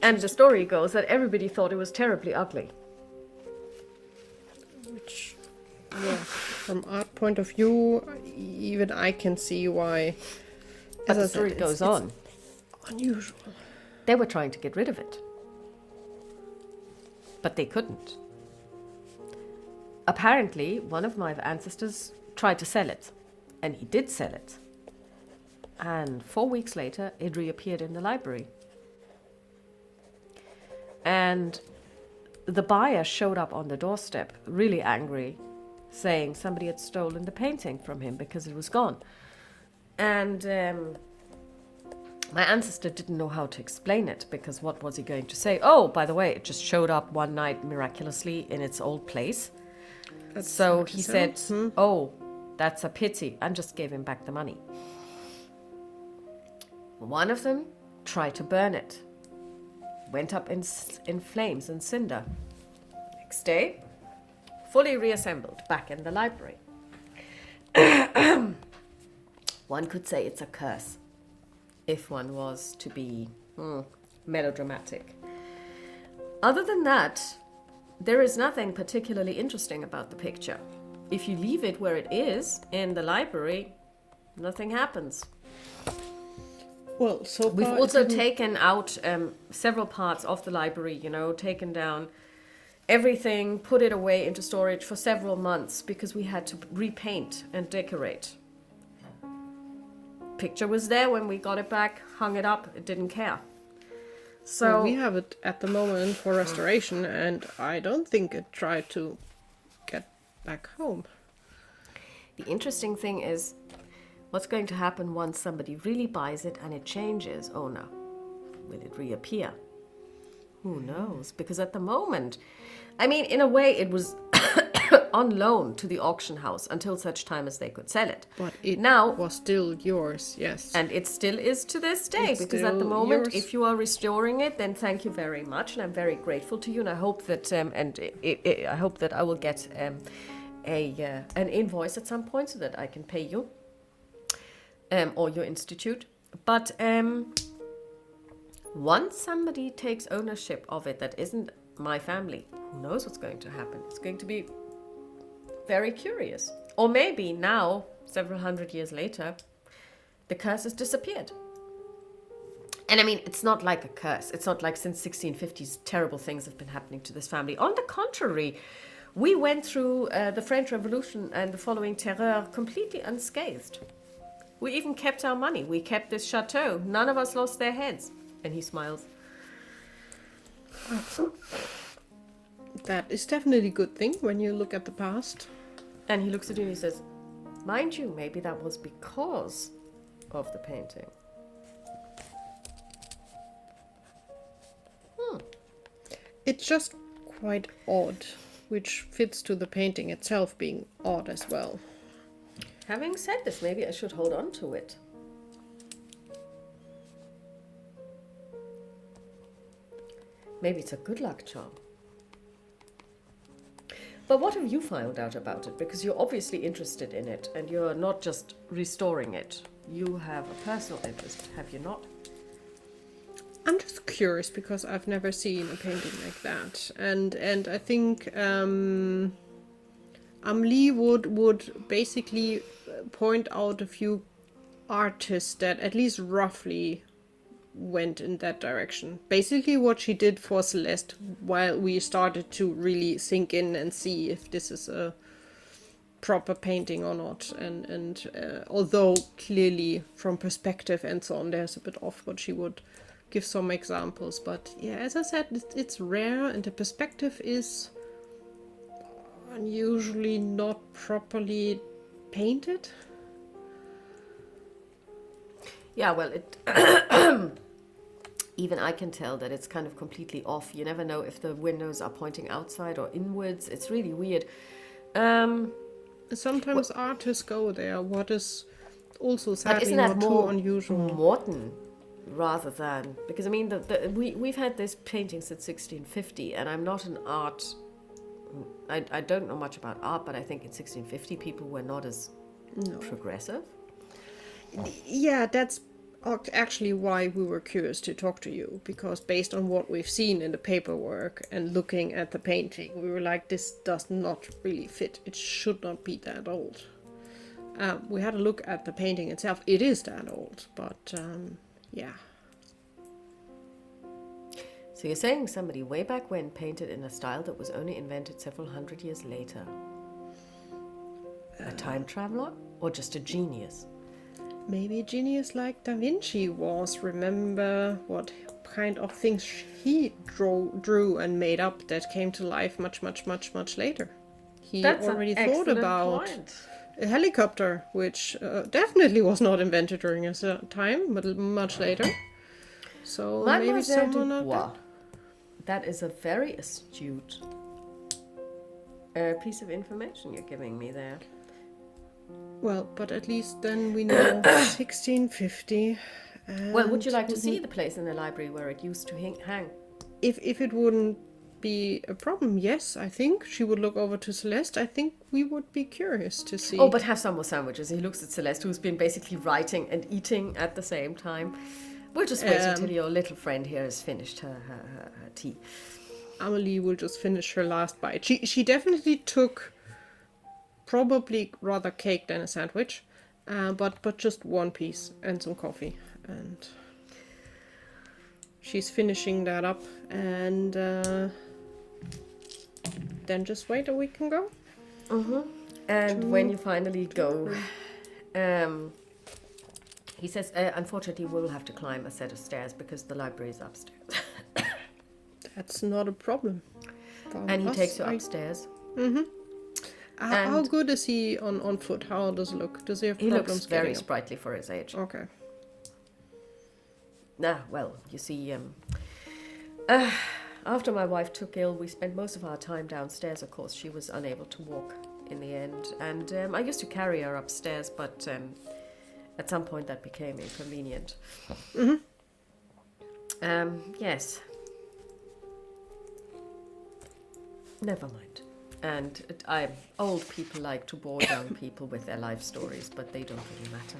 And the story goes that everybody thought it was terribly ugly. Which, yeah. from art point of view, even I can see why. But As I the said, story goes on. Unusual. They were trying to get rid of it. But they couldn't. Apparently, one of my ancestors tried to sell it. And he did sell it. And 4 weeks later, it reappeared in the library. And the buyer showed up on the doorstep, really angry, saying somebody had stolen the painting from him because it was gone. And my ancestor didn't know how to explain it, because what was he going to say? Oh, by the way, it just showed up one night miraculously in its old place. That's So hard to he sell. said, oh, that's a pity, and just gave him back the money. One of them tried to burn it. Went up in flames and cinder. Next day, fully reassembled back in the library. One could say it's a curse, if one was to be melodramatic. Other than that, there is nothing particularly interesting about the picture. If you leave it where it is in the library, nothing happens. Well, so We've far also taken out several parts of the library, taken down everything, put it away into storage for several months because we had to repaint and decorate. Picture was there when we got it back, hung it up, it didn't care. So Well, we have it at the moment for restoration, and I don't think it tried to get back home. the interesting thing is, what's going to happen once somebody really buys it and it changes owner? Will it reappear? Who knows? Because at the moment, I mean, in a way, it was on loan to the auction house until such time as they could sell it. But it now was still yours, yes. and it still is to this day, It's because at the still moment, yours. if you are restoring it, then thank you very much, and I'm very grateful to you. And I hope that I hope that I will get an invoice at some point so that I can pay you or your institute. But once somebody takes ownership of it that isn't my family, who knows what's going to happen? It's going to be very curious. Or maybe now, several hundred years later, the curse has disappeared. And I mean, it's not like a curse. It's not like since 1650s terrible things have been happening to this family. On the contrary, we went through the French Revolution and the following terror completely unscathed. We even kept our money. We kept this chateau. None of us lost their heads. And he smiles. That is definitely a good thing when you look at the past. And he looks at you and he says, mind you, maybe that was because of the painting. It's just quite odd, which fits to the painting itself being odd as well. Having said this, maybe I should hold on to it. Maybe it's a good luck charm. But what have you found out about it? Because you're obviously interested in it, and you're not just restoring it. You have a personal interest, have you not? I'm just curious because I've never seen a painting like that, and I think Lee would basically point out a few artists that at least roughly went in that direction. Basically what she did for Celeste, while we started to really sink in and see if this is a proper painting or not, and although clearly from perspective and so on there's a bit off, but she would give some examples. But yeah, as I said, it's rare, and the perspective is unusually not properly painted. Yeah, well, it even I can tell that it's kind of completely off. You never know if the windows are pointing outside or inwards. It's really weird. Sometimes artists go there, what is also But sadly isn't that not too more unusual. modern rather than... Because, I mean, we've had this painting since 1650, and I'm not an art... I don't know much about art, but I think in 1650 people were not as progressive. Yeah, that's actually why we were curious to talk to you, because based on what we've seen in the paperwork and looking at the painting, we were like, this does not really fit. It should not be that old. We had a look at the painting itself. It is that old, but yeah. So you're saying somebody way back when painted in a style that was only invented several hundred years later? A time traveler or just a genius? Maybe a genius like Da Vinci was. Remember what kind of things he drew and made up that came to life much later. He That's already an thought excellent about point. a helicopter, which definitely was not invented during his time, but much later. So maybe Mademoiselle someone out Dubois. That is a very astute piece of information you're giving me there. Well, but at least then we know 1650. Well, would you like to and see the place in the library where it used to hang? If it wouldn't be a problem, yes, I think she would look over to Celeste. I think we would be curious to see. Oh, but have some more sandwiches. He looks at Celeste, who's been basically writing and eating at the same time. We'll just wait until your little friend here has finished her tea. Amelie will just finish her last bite. She definitely took probably rather cake than a sandwich, but just one piece and some coffee, and she's finishing that up, and then just wait and we can go. And when you finally go, he says, unfortunately, we'll have to climb a set of stairs because the library is upstairs. That's not a problem. And he takes you upstairs. How good is he on foot? How does he look? Does he have problems? He looks very getting up? sprightly for his age. Okay. Well, you see, after my wife took ill, we spent most of our time downstairs. Of course, she was unable to walk in the end. And I used to carry her upstairs, but at some point that became inconvenient. Yes. Never mind. And old people like to bore young people with their life stories, but they don't really matter.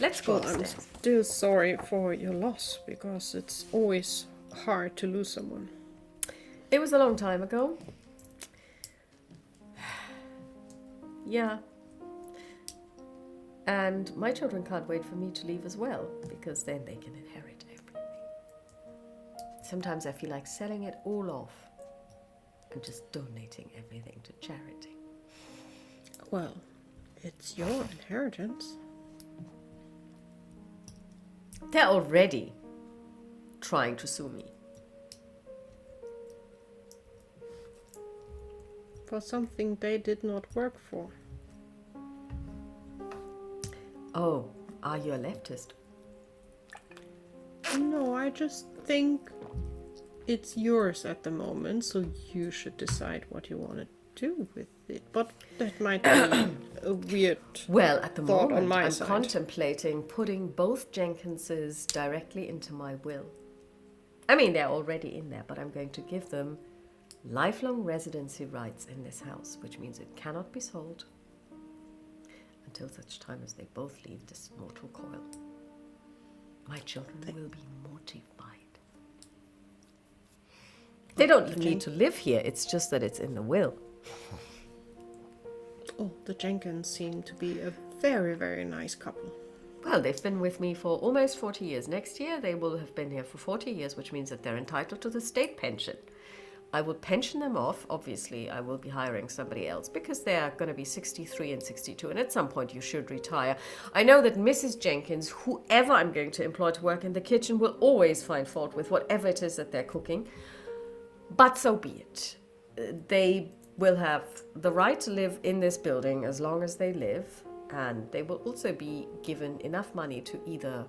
Let's go Well, I'm upstairs. still sorry for your loss, because it's always hard to lose someone. It was a long time ago. Yeah. And my children can't wait for me to leave as well, because then they can inherit everything. Sometimes I feel like selling it all off and just donating everything to charity. Well, it's your inheritance. They're already trying to sue me. For something they did not work for. Oh, are you a leftist? No, I just think it's yours at the moment, so you should decide what you want to do with it. But that might be a weird Well, at the thought moment, on my I'm side. contemplating putting both Jenkinses directly into my will. I mean, they're already in there, but I'm going to give them lifelong residency rights in this house, which means it cannot be sold until such time as they both leave this mortal coil. My children will be mortified. They don't need to live here, it's just that it's in the will. Oh, the Jenkins seem to be a very, very nice couple. Well, they've been with me for almost 40 years. Next year, they will have been here for 40 years, which means that they're entitled to the state pension. I will pension them off. Obviously, I will be hiring somebody else because they're going to be 63 and 62, and at some point you should retire. I know that Mrs. Jenkins, whoever I'm going to employ to work in the kitchen, will always find fault with whatever it is that they're cooking. But so be it. They will have the right to live in this building as long as they live, and they will also be given enough money to either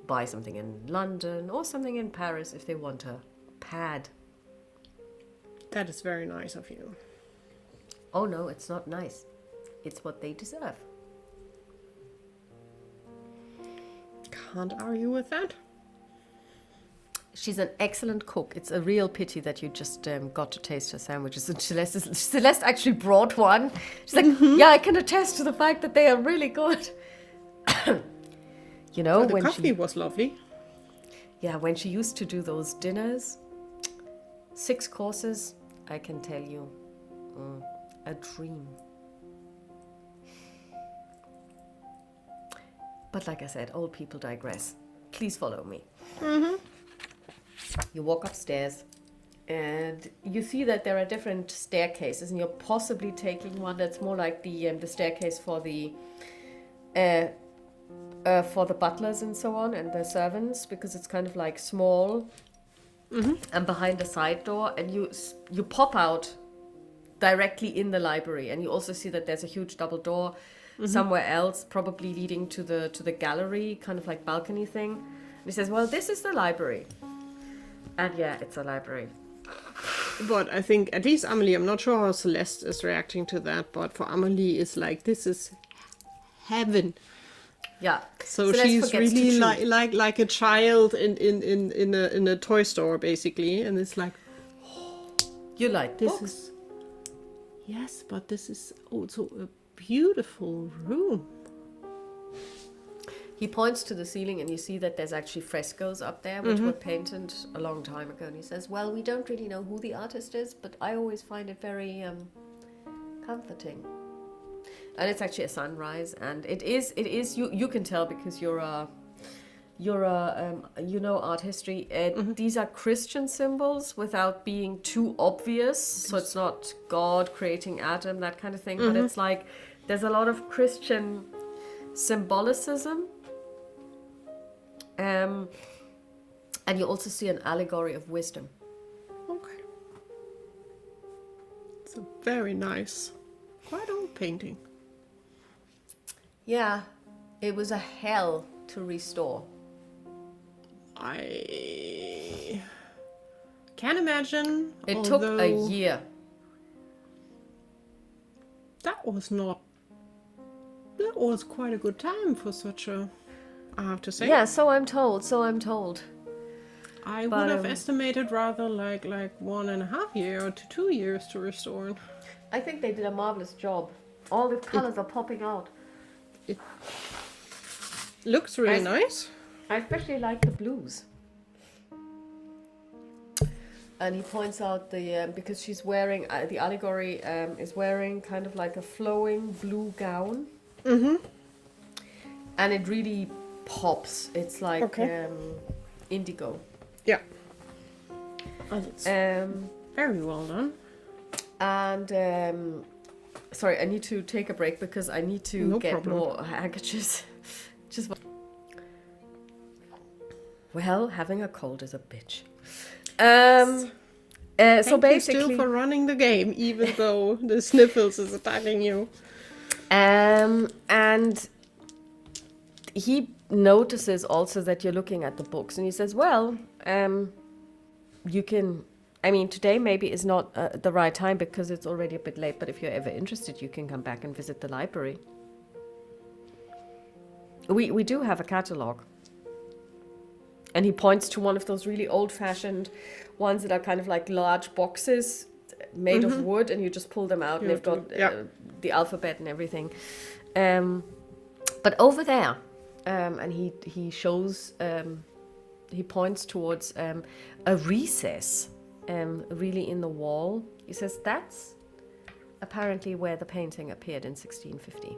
buy something in London or something in Paris if they want a pad. That is very nice of you. Oh no, it's not nice. It's what they deserve. Can't argue with that. She's an excellent cook. It's a real pity that you just got to taste her sandwiches. And Celeste actually brought one. She's like, yeah, I can attest to the fact that they are really good. You know, The when coffee was lovely. when she used to do those dinners, 6 courses, I can tell you, a dream. But like I said, old people digress. Please follow me. You walk upstairs and you see that there are different staircases, and you're possibly taking one that's more like the staircase for the butlers and so on, and the servants, because it's kind of like small and behind a side door, and you pop out directly in the library, and you also see that there's a huge double door somewhere else, probably leading to the gallery, kind of like balcony thing. And he says, well, this is the library. And yeah, it's a library. But I think, at least Amelie, I'm not sure how Celeste is reacting to that, but for Amelie, it's like, this is heaven. Yeah. So Celeste she's forgets to really chew. like a child in a toy store, basically. And it's like, You like this books. is... Yes, but this is also a beautiful room. He points to the ceiling, and you see that there's actually frescoes up there, which were painted a long time ago. And he says, well, we don't really know who the artist is, but I always find it very comforting. And it's actually a sunrise, and it is, you can tell because you know art history. These are Christian symbols without being too obvious. So it's not God creating Adam, that kind of thing. But it's like, there's a lot of Christian symbolicism. And you also see an allegory of wisdom. Okay. It's a very nice, quite old painting. Yeah, it was a hell to restore. I can't imagine. It took a year. That was quite a good time for such a, I have to say. Yeah, so I'm told. I would have estimated rather like 1.5 years to 2 years to restore. I think they did a marvelous job. All the colors are popping out. It looks really nice. I especially like the blues. And he points out because she's wearing, the allegory is wearing kind of like a flowing blue gown. And it really pops. It's like indigo. Yeah. Oh, that's very well done. And sorry, I need to take a break because I need to get more handkerchiefs. Well, having a cold is a bitch. So Thank basically, you still for running the game, even though the sniffles is attacking you. And he notices also that you're looking at the books, and he says, well, you can, I mean, today maybe is not the right time because it's already a bit late, but if you're ever interested, you can come back and visit the library. We do have a catalogue. And he points to one of those really old-fashioned ones that are kind of like large boxes made of wood, and you just pull them out, and they've got the alphabet and everything. But over there, and he shows, he points towards a recess, really in the wall. He says that's apparently where the painting appeared in 1650.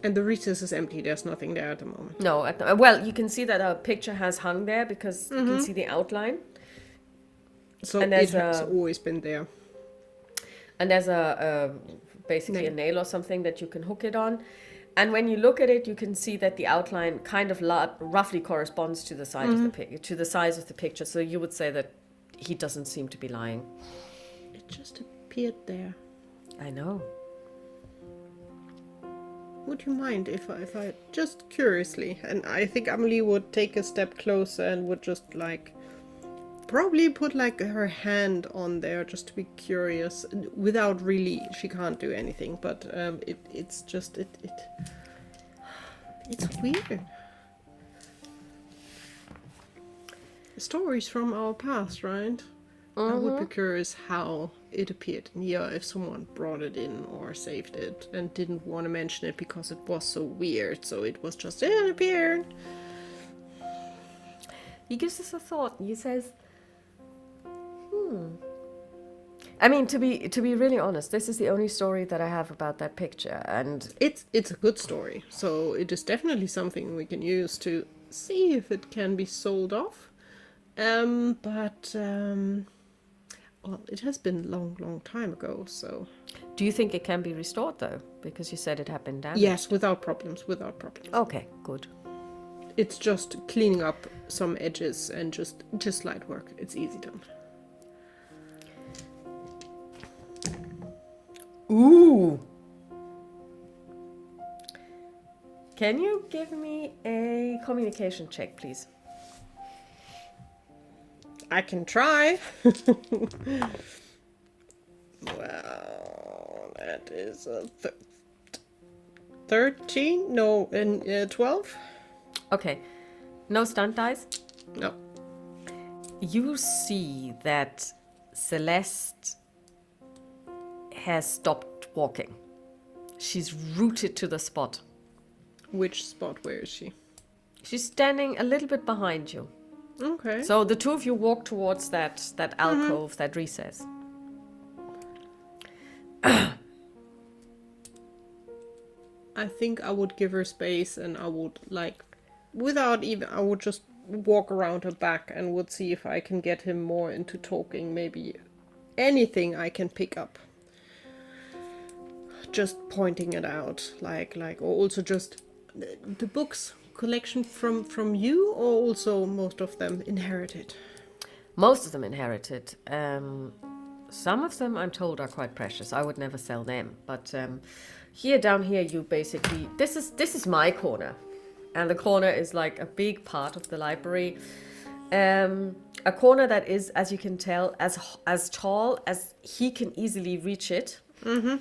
And the recess is empty. There's nothing there at the moment. No, well, you can see that a picture has hung there because you can see the outline. So it has always been there. And there's basically a nail or something that you can hook it on. And when you look at it, you can see that the outline kind of roughly corresponds to the size of the size of the picture. So you would say that he doesn't seem to be lying. It just appeared there. I know. Would you mind if I just curiously, and I think Amelie would take a step closer and would just like probably put like her hand on there just to be curious, without really, she can't do anything, but it's just it's weird. Stories from our past, right? I would be curious how it appeared in here, if someone brought it in or saved it and didn't want to mention it because it was so weird, so it was just, it appeared. He gives us a thought. He says, I mean, to be really honest, this is the only story that I have about that picture, and It's a good story, so it is definitely something we can use to see if it can be sold off. Well, it has been a long time ago, so... do you think it can be restored, though? Because you said it had been damaged. Yes, without problems. Okay, good. It's just cleaning up some edges and just light work. It's easy done. Ooh! Can you give me a communication check, please? I can try. Well, that is a 13? No, and 12? Okay. No stunt dice? No. You see that Celeste has stopped walking. She's rooted to the spot. Which spot? Where is she? She's standing a little bit behind you. Okay. So the two of you walk towards that alcove, that recess. I think I would give her space, and I would, like, I would just walk around her back and would see if I can get him more into talking. Maybe anything I can pick up. Just pointing it out, like, or also just the books collection from you, or also most of them inherited? Most of them inherited. Some of them, I'm told, are quite precious. I would never sell them. But down here, you basically... This is my corner. And the corner is like a big part of the library. A corner that is, as you can tell, as tall as he can easily reach it. Mm-hmm.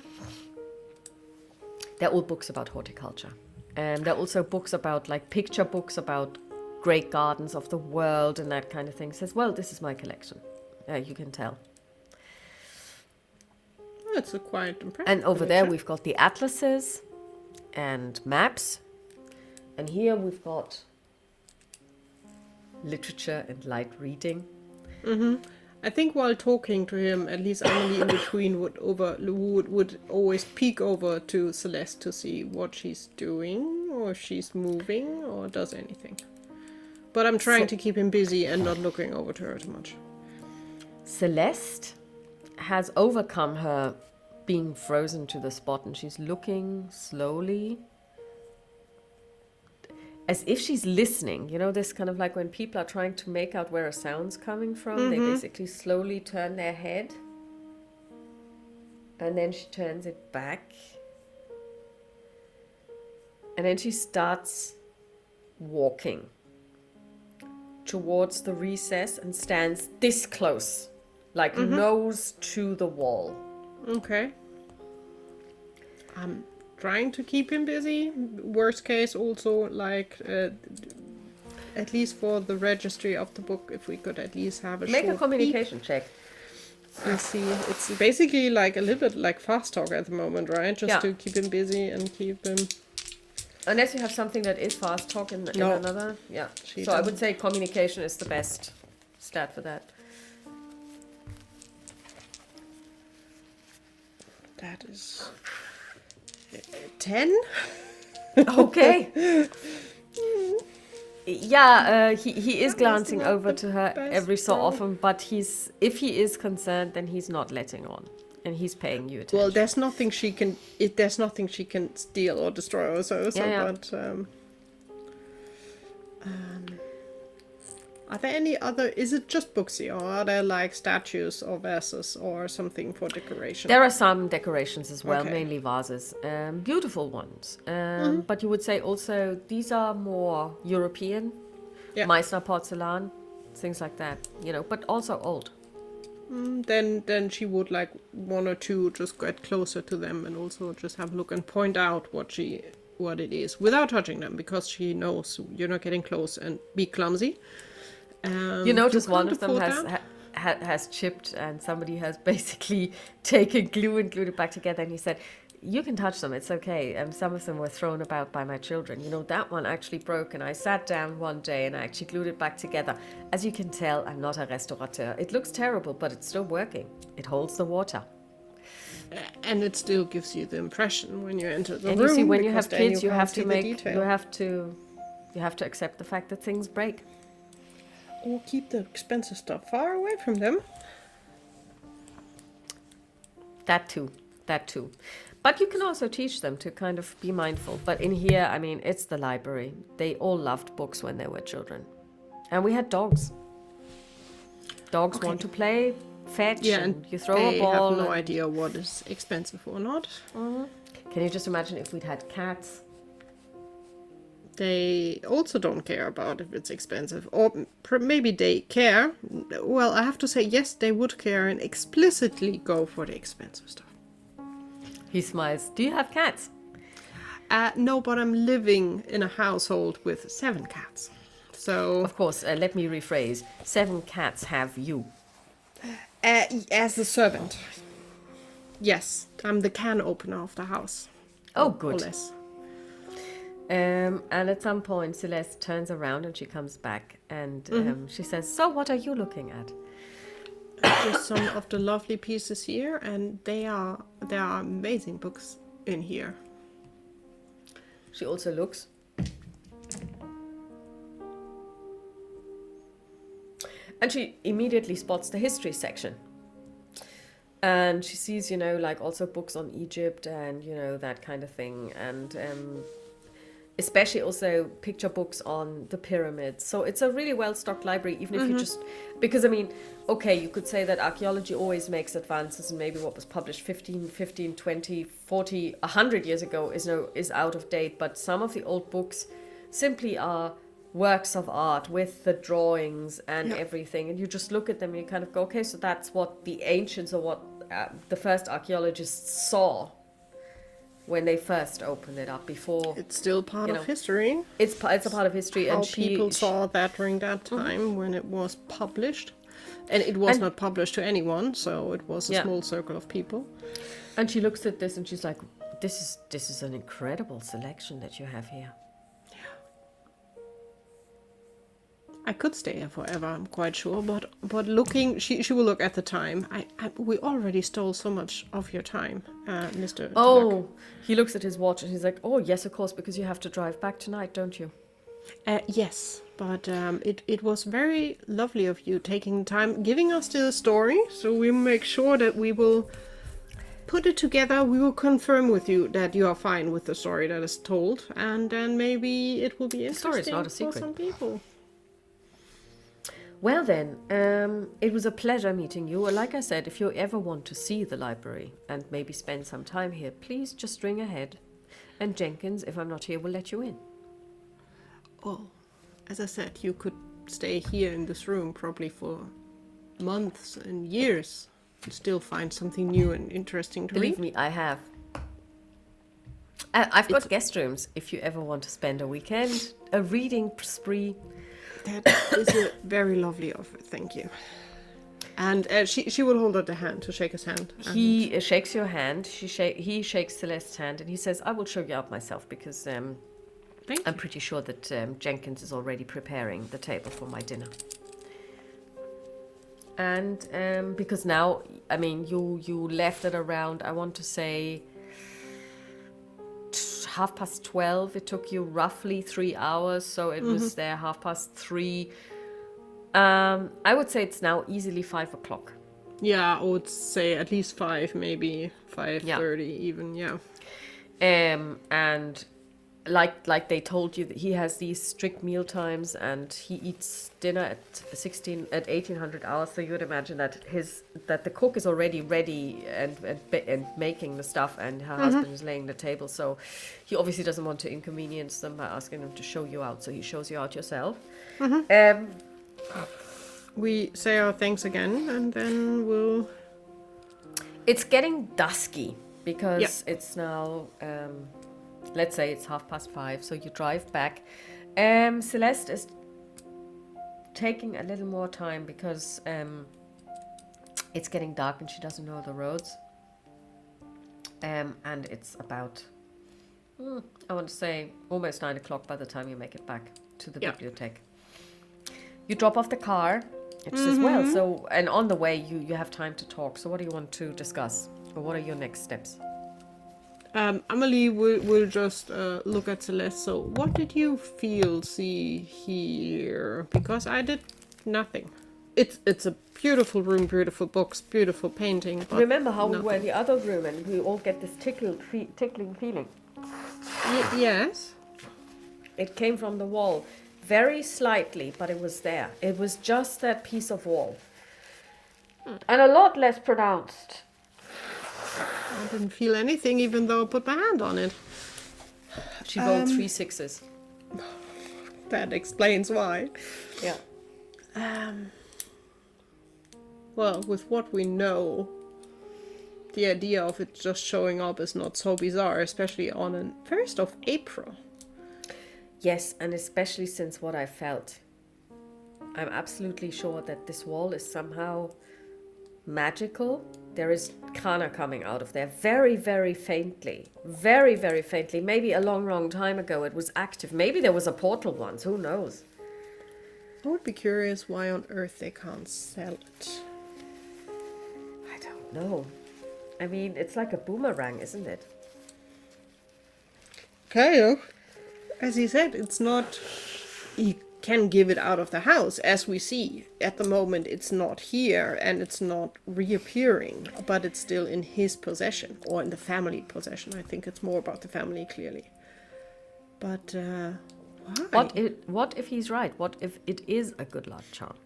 They're all books about horticulture. And there are also books about, like, picture books about great gardens of the world and that kind of thing. Says, well, this is my collection. You can tell. That's a quite impressive And over collection. there we've got the atlases and maps. And here we've got literature and light reading. Mm-hmm. I think while talking to him, at least Emily in between would always peek over to Celeste to see what she's doing, or if she's moving, or does anything. But I'm trying to keep him busy and not looking over to her too much. Celeste has overcome her being frozen to the spot, and she's looking slowly as if she's listening. You know, this kind of like when people are trying to make out where a sound's coming from, they basically slowly turn their head. And then she turns it back. And then she starts walking towards the recess and stands this close, like nose to the wall. Okay. I'm trying to keep him busy. Worst case, also, like, at least for the registry of the book, if we could at least have a Make short a communication check. and see. It's basically like a little bit like fast talk at the moment, right? Just to keep him busy and keep him... Unless you have something that is fast talk in another. Yeah. So I would say communication is the best stat for that. That is... 10? Okay. Yeah, he is glancing over to her every so often, but if he is concerned, then he's not letting on, and he's paying you attention. Well, there's nothing she can steal or destroy or so. But are there any other? Is it just books here, or are there like statues or vases or something for decoration? There are some decorations as well, Okay. mainly vases, beautiful ones. But you would say also these are more European, Meißner porcelain, things like that, you know, but also old. Then she would like one or two just get closer to them and also just have a look and point out what it is without touching them, because she knows you're not getting close, and be clumsy. You notice one of them has chipped, and somebody has basically taken glue and glued it back together. And he said, you can touch them, it's okay. Some of them were thrown about by my children. You know, that one actually broke, and I sat down one day and I actually glued it back together. As you can tell, I'm not a restaurateur. It looks terrible, but it's still working. It holds the water. And it still gives you the impression when you enter the And room. you see, when you because have then kids, you can't have see to the make, detail. you have to accept the fact that things break. Or keep the expensive stuff far away from them. That too. But you can also teach them to kind of be mindful. But in here, I mean, it's the library. They all loved books when they were children. And we had dogs. Dogs want to play, fetch, Yeah, and you throw they a ball. have no idea what is expensive or not. Can you just imagine if we'd had cats? They also don't care about if it's expensive. Or maybe they care. Well, I have to say, yes, they would care and explicitly go for the expensive stuff. He smiles. Do you have cats? No, but I'm living in a household with 7 cats. So, Of course, let me rephrase. 7 cats have you. as a servant. Yes, I'm the can opener of the house. Oh, Or good. less. And at some point, Celeste turns around and she comes back and she says, so what are you looking at? Just some of the lovely pieces here, and there are amazing books in here. She also looks. And she immediately spots the history section. And she sees, you know, like also books on Egypt and, you know, that kind of thing. And especially also picture books on the pyramids. So it's a really well-stocked library, even if you just... Because, I mean, okay, you could say that archaeology always makes advances, and maybe what was published 15, 20, 40, 100 years ago is out of date. But some of the old books simply are works of art with the drawings and everything. And you just look at them and you kind of go, okay, so that's what the ancients or what the first archaeologists saw when they first opened it up before. It's still part You of know, history. It's a part of history. How And people saw that during that time when it was published. And it was not published to anyone, so it was a small circle of people. And she looks at this and she's like, this is an incredible selection that you have here. I could stay here forever, I'm quite sure, but looking, she will look at the time. We already stole so much of your time, Mr. Oh, he looks at his watch and he's like, oh, yes, of course, because you have to drive back tonight, don't you? Yes, but it was very lovely of you taking the time, giving us the story, so we make sure that we will put it together. We will confirm with you that you are fine with the story that is told, and then maybe it will be story is interesting not a for secret. some people. Well then, it was a pleasure meeting you. Like I said, if you ever want to see the library and maybe spend some time here, please just ring ahead. And Jenkins, if I'm not here, will let you in. Well, as I said, you could stay here in this room probably for months and years and still find something new and interesting to Believe read. me, I have. I've got guest rooms if you ever want to spend a weekend, a reading spree. That is a very lovely offer, thank you. And she will hold out the hand to shake his hand. He shakes your hand. He shakes Celeste's hand, and he says, "I will show you out myself because Thank I'm you. pretty sure that Jenkins is already preparing the table for my dinner." And because now, I mean, you left at around, I want to say, 12:30. It took you roughly 3 hours, so it was there 3:30. I would say it's now easily 5 o'clock. Yeah, I would say at least 5, maybe 5:30 even, yeah. And like they told you, that he has these strict meal times, and he eats dinner at 1800 hours. So you would imagine that the cook is already ready and making the stuff, and her husband is laying the table. So he obviously doesn't want to inconvenience them by asking them to show you out. So he shows you out yourself. We say our thanks again, and then we'll... It's getting dusky because it's now, let's say it's 5:30, so you drive back. Celeste is taking a little more time because It's getting dark and she doesn't know the roads. And it's about, I want to say, almost 9 o'clock by the time you make it back to the bibliothèque. You drop off the car. It says, well, so, and on the way you have time to talk. So what do you want to discuss? Or what are your next steps? Amelie will just look at Celeste. So what did you feel, see, hear? Because I did nothing. It's a beautiful room, beautiful books, beautiful painting. But remember how nothing. we were in the other room and we all get this tickling feeling? Yes. It came from the wall. Very slightly, but it was there. It was just that piece of wall. And a lot less pronounced. I didn't feel anything even though I put my hand on it. She rolled 3 6s. That explains why. Yeah. Well, with what we know, the idea of it just showing up is not so bizarre, especially on the 1st of April. Yes, and especially since what I felt. I'm absolutely sure that this wall is somehow magical. There is Kana coming out of there very, very faintly. Very, very faintly. Maybe a long, long time ago it was active. Maybe there was a portal once. Who knows? I would be curious why on earth they can't sell it. I don't know. I mean, it's like a boomerang, isn't it? Okay, as he said, it's not... He can give it out of the house, as we see. At the moment, it's not here, and it's not reappearing, but it's still in his possession, or in the family possession. I think it's more about the family, clearly. But, why? What if he's right? What if it is a good luck charm?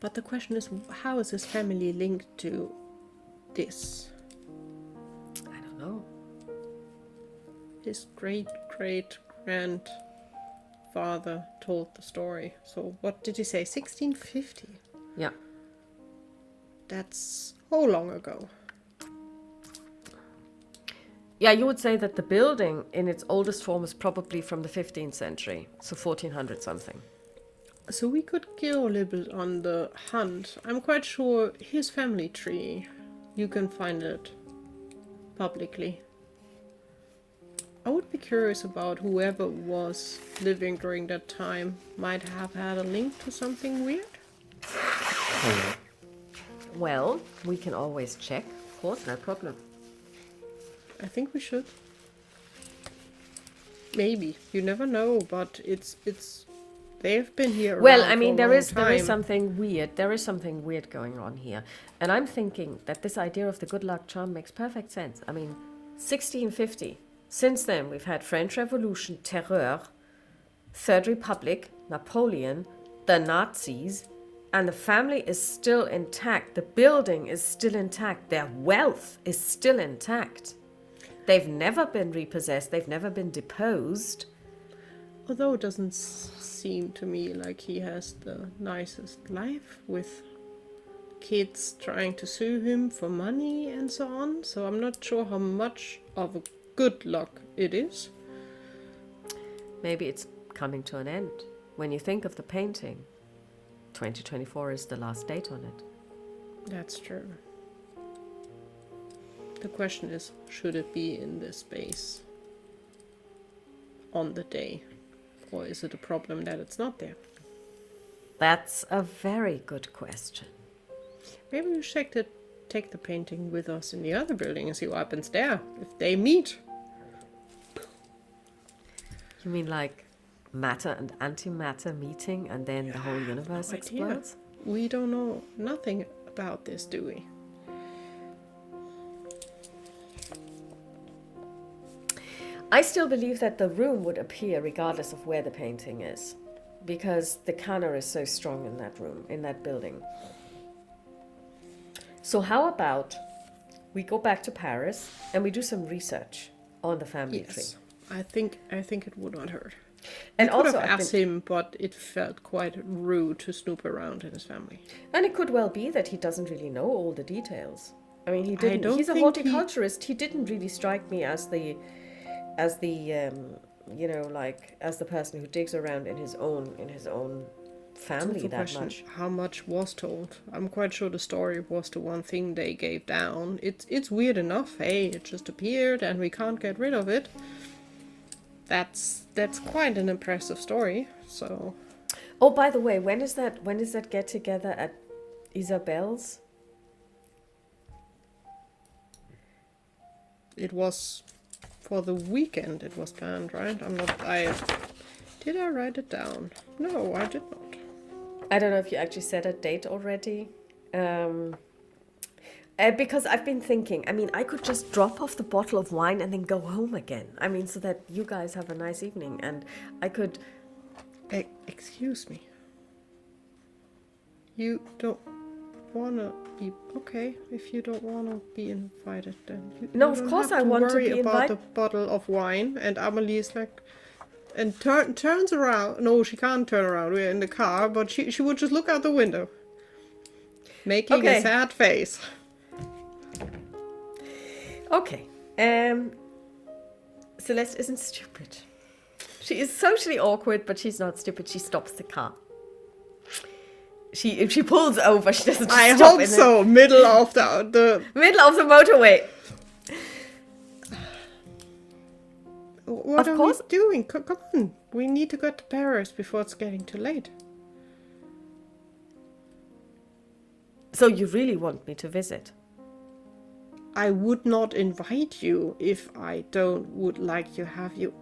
But the question is, how is his family linked to this? I don't know. His great-great-grandfather told the story. So what did he say? 1650? Yeah. That's how long ago? Yeah, you would say that the building in its oldest form is probably from the 15th century, so 1400 something. So we could go a little bit on the hunt. I'm quite sure his family tree, you can find it publicly. I would be curious about whoever was living during that time might have had a link to something weird. Well, we can always check. Of course, no problem. I think we should. Maybe. You never know, but it's they've been here Well, around I mean, for a there long is time. something weird. There is something weird going on here. And I'm thinking that this idea of the good luck charm makes perfect sense. I mean, 1650. Since then, we've had French Revolution, Terror, Third Republic, Napoleon, the Nazis, and the family is still intact. The building is still intact. Their wealth is still intact. They've never been repossessed. They've never been deposed. Although it doesn't seem to me like he has the nicest life with kids trying to sue him for money and so on. So I'm not sure how much of a good luck it is. Maybe it's coming to an end. When you think of the painting, 2024 is the last date on it. That's true. The question is, should it be in this space on the day? Or is it a problem that it's not there? That's a very good question. Maybe we should take the painting with us in the other building and see what happens there, if they meet. You mean like matter and antimatter meeting and then the whole universe No idea. explodes? We don't know nothing about this, do we? I still believe that the room would appear regardless of where the painting is, because the Kana is so strong in that room, in that building. So how about we go back to Paris and we do some research on the family tree? Yes. I think it would not hurt. And I could also, have I've asked him, but it felt quite rude to snoop around in his family. and it could well be that he doesn't really know all the details. I mean, he didn't. don't He's a think horticulturist. He didn't really strike me as the you know, like as the person who digs around in his own family that much. How much was told? I'm quite sure the story was the one thing they gave down. It's weird enough. Hey, it just appeared and we can't get rid of it. That's quite an impressive story. So. Oh, by the way, when is that get together at Isabel's? It was for the weekend. It was planned, right? Did I write it down? No, I did not. I don't know if you actually set a date already. Because I've been thinking, I mean, I could just drop off the bottle of wine and then go home again. I mean, so that you guys have a nice evening. And I could... Excuse me. You don't want to be... Okay, if you don't want to be invited, then No, you of don't course have I want to worry be about invited. the bottle of wine. And Amelie is like... And turns around. No, she can't turn around. We're in the car, but she would just look out the window. Making a sad face. Okay. Celeste isn't stupid. She is socially awkward, but she's not stupid. She stops the car. She pulls over. She doesn't just I stop hope in so. Middle of the middle of the motorway. What Of are course. we doing? Come on. We need to get to Paris before it's getting too late. So you really want me to visit? I would not invite you if I would like to have you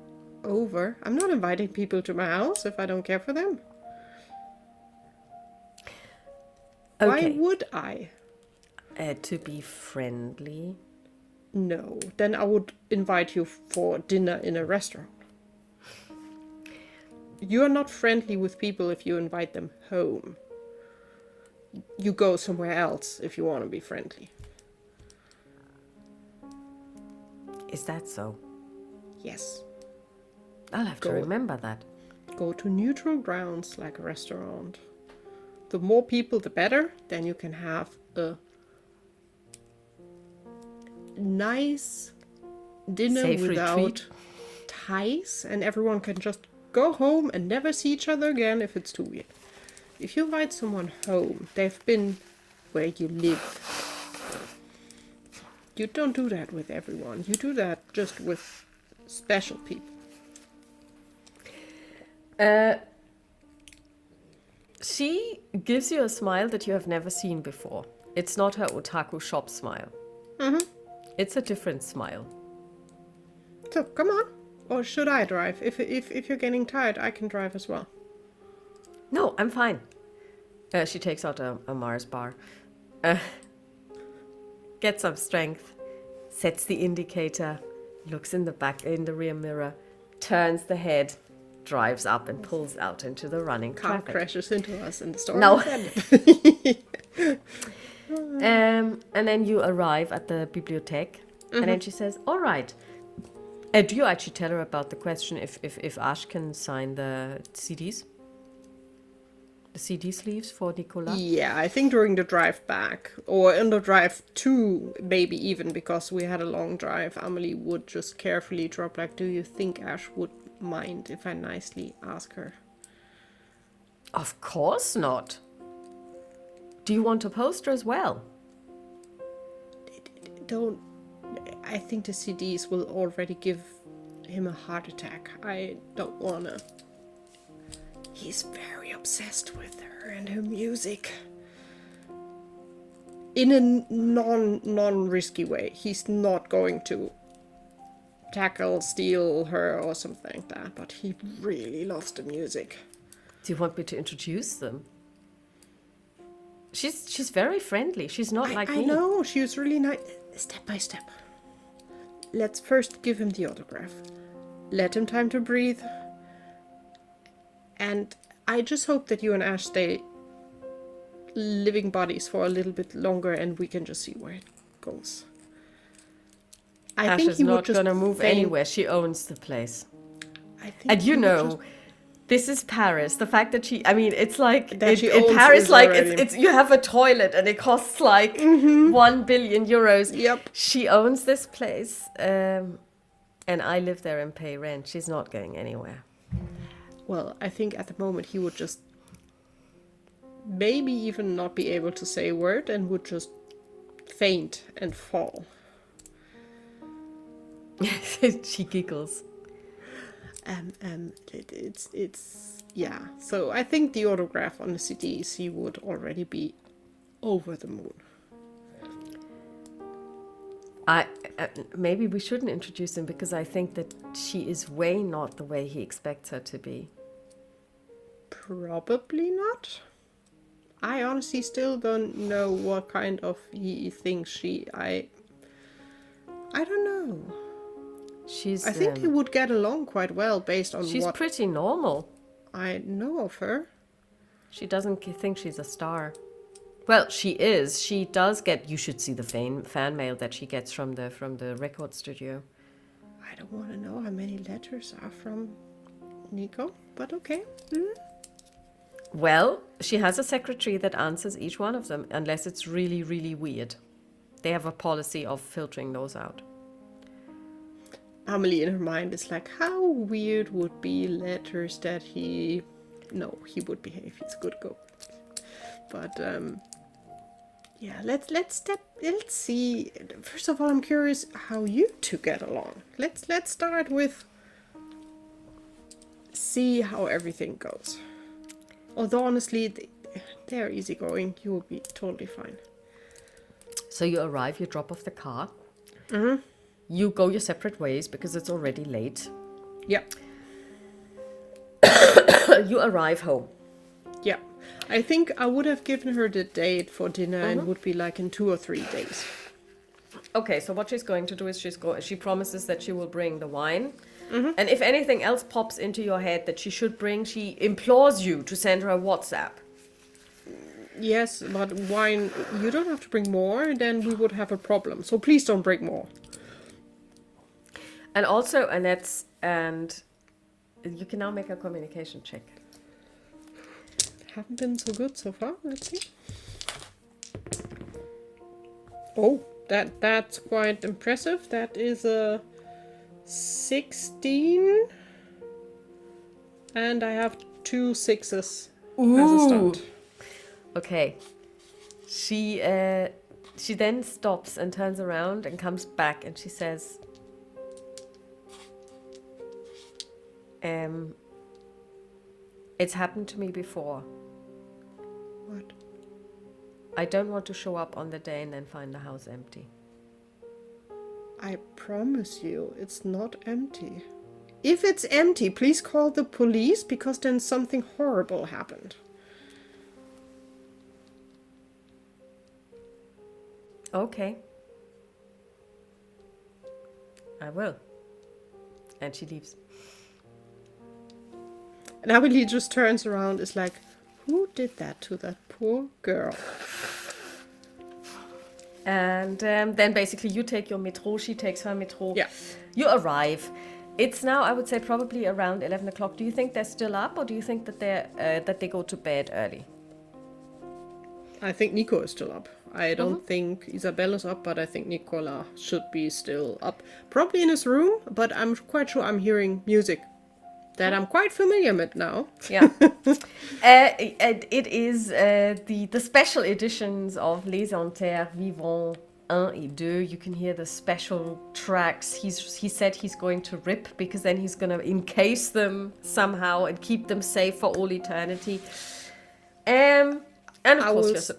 over. I'm not inviting people to my house if I don't care for them. Okay. Why would I? To be friendly. No. Then I would invite you for dinner in a restaurant. You're not friendly with people if you invite them home. You go somewhere else if you want to be friendly. Is that so? Yes. I'll have to remember that. Go to neutral grounds like a restaurant. The more people, the better. Then you can have a nice dinner Safe without retreat. ties, and everyone can just go home and never see each other again if it's too weird. If you invite someone home, they've been where you live. You don't do that with everyone. You do that just with special people. She gives you a smile that you have never seen before. It's not her otaku shop smile. Mm-hmm. It's a different smile. So, come on. Or should I drive? If you're getting tired, I can drive as well. No, I'm fine. She takes out a Mars bar. Gets some strength. Sets the indicator. Looks in the rear mirror. Turns the head. Drives up and pulls out into the running Car traffic. crashes into us and the story No. is ended. And then you arrive at the bibliothèque. And then she says, all right. Do you actually tell her about the question if Ash can sign the CDs? The CD sleeves for Nicolas? Yeah, I think during the drive back, or in the drive to, maybe even because we had a long drive, Amelie would just carefully drop like, do you think Ash would mind if I nicely ask her? Of course not. Do you want a poster as well? I think the CDs will already give him a heart attack. I don't wanna. He's very obsessed with her and her music. In a non-risky way. He's not going to steal her or something like that, but he really loves the music. Do you want me to introduce them? She's very friendly. She's not like me. I know, she was really nice. Step by step. Let's first give him the autograph. Let him time to breathe. And I just hope that you and Ash stay living bodies for a little bit longer and we can just see where it goes. Ash is not going to move anywhere. She owns the place. And you know, this is Paris. The fact that it's like in Paris, like it's you have a toilet and it costs like 1 billion euros. Yep. She owns this place, and I live there and pay rent. She's not going anywhere. Well, I think at the moment he would just maybe even not be able to say a word and would just faint and fall. She giggles. It's yeah. So I think the autograph on the CDC would already be over the moon. Maybe we shouldn't introduce him because I think that she is way not the way he expects her to be. Probably not. I honestly still don't know what kind of he thinks she. I don't know. I think he would get along quite well based on she's what pretty normal. I know of her. She doesn't think she's a star. Well, she is. She does get. You should see the fan mail that she gets from the record studio. I don't want to know how many letters are from Nico, but okay. Well, she has a secretary that answers each one of them, unless it's really, really weird. They have a policy of filtering those out. Amelie in her mind is like, how weird would be letters that he... No, he would behave. He's a good go. But, yeah, let's see. First of all, I'm curious how you two get along. Let's start with see how everything goes. Although, honestly, they're easygoing. You will be totally fine. So you arrive, you drop off the car. Mm-hmm. You go your separate ways because it's already late. Yeah. You arrive home. Yeah. I think I would have given her the date for dinner and would be like in 2 or 3 days. Okay, so what she's going to do is she promises that she will bring the wine. And if anything else pops into your head that she should bring, she implores you to send her a WhatsApp. Yes, but wine, you don't have to bring more, then we would have a problem. So please don't bring more. And also, Annette's, and you can now make a communication check. Haven't been so good so far, let's see. Oh, that's quite impressive. That is a 16. And I have 2 6s as a start. Okay. She then stops and turns around and comes back and she says, it's happened to me before. What? I don't want to show up on the day and then find the house empty. I promise you, it's not empty. If it's empty, please call the police, because then something horrible happened. Okay. I will. And she leaves. And Amelie just turns around, is like, who did that to that poor girl? And then basically you take your metro, she takes her metro. Yeah. You arrive. It's now, I would say, probably around 11 o'clock. Do you think they're still up, or do you think that they go to bed early? I think Nico is still up. I don't think Isabelle is up, but I think Nicola should be still up. Probably in his room, but I'm quite sure I'm hearing music that I'm quite familiar with now. Yeah. It is the special editions of Les Enterres Vivants 1 et 2. You can hear the special tracks. He said he's going to rip, because then he's going to encase them somehow and keep them safe for all eternity. And of course,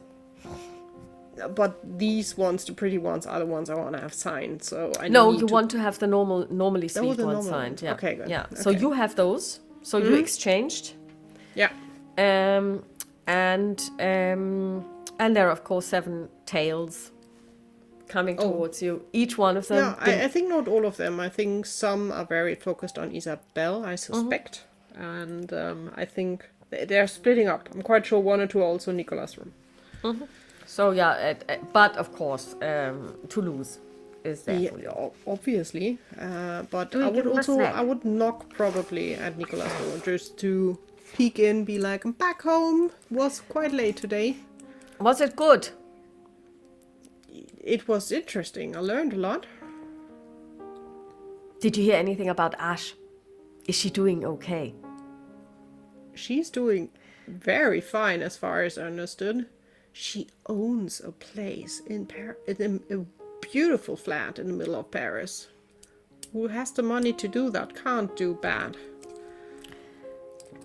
but these ones, the pretty ones, are the ones I want to have signed. So I want to have the normally sweet the one normal signed. ones. Yeah. Okay, good. Yeah. Okay. So you have those. So you exchanged. Yeah. And there are of course 7 tails coming towards you. Each one of them. Yeah, I think not all of them. I think some are very focused on Isabelle, I suspect. And I think they're splitting up. I'm quite sure 1 or 2 are also Nicolas' room. So yeah, but of course, Toulouse is there. Yeah, obviously. But you I would give him a snack? I would knock probably at Nicolas' door just to peek in, be like, I'm back home. Was quite late today. Was it good? It was interesting. I learned a lot. Did you hear anything about Ash? Is she doing okay? She's doing very fine as far as I understood. She owns a place in Paris, a beautiful flat in the middle of Paris. Who has the money to do that can't do bad.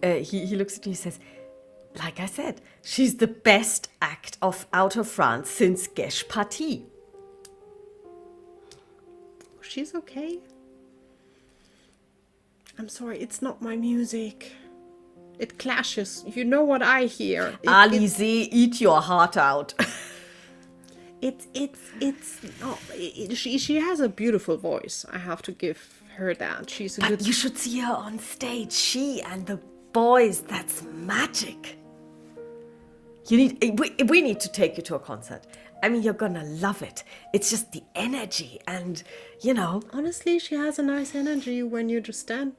He looks at you and says, like I said, she's the best act out of France since Gesh Party. She's okay. I'm sorry, it's not my music. It clashes. You know what I hear. Alize, eat your heart out. She has a beautiful voice. I have to give her that. She's a But good. you should see her on stage. She and the boys, that's magic. We need to take you to a concert. I mean, you're gonna love it. It's just the energy and, Honestly, she has a nice energy when you just stand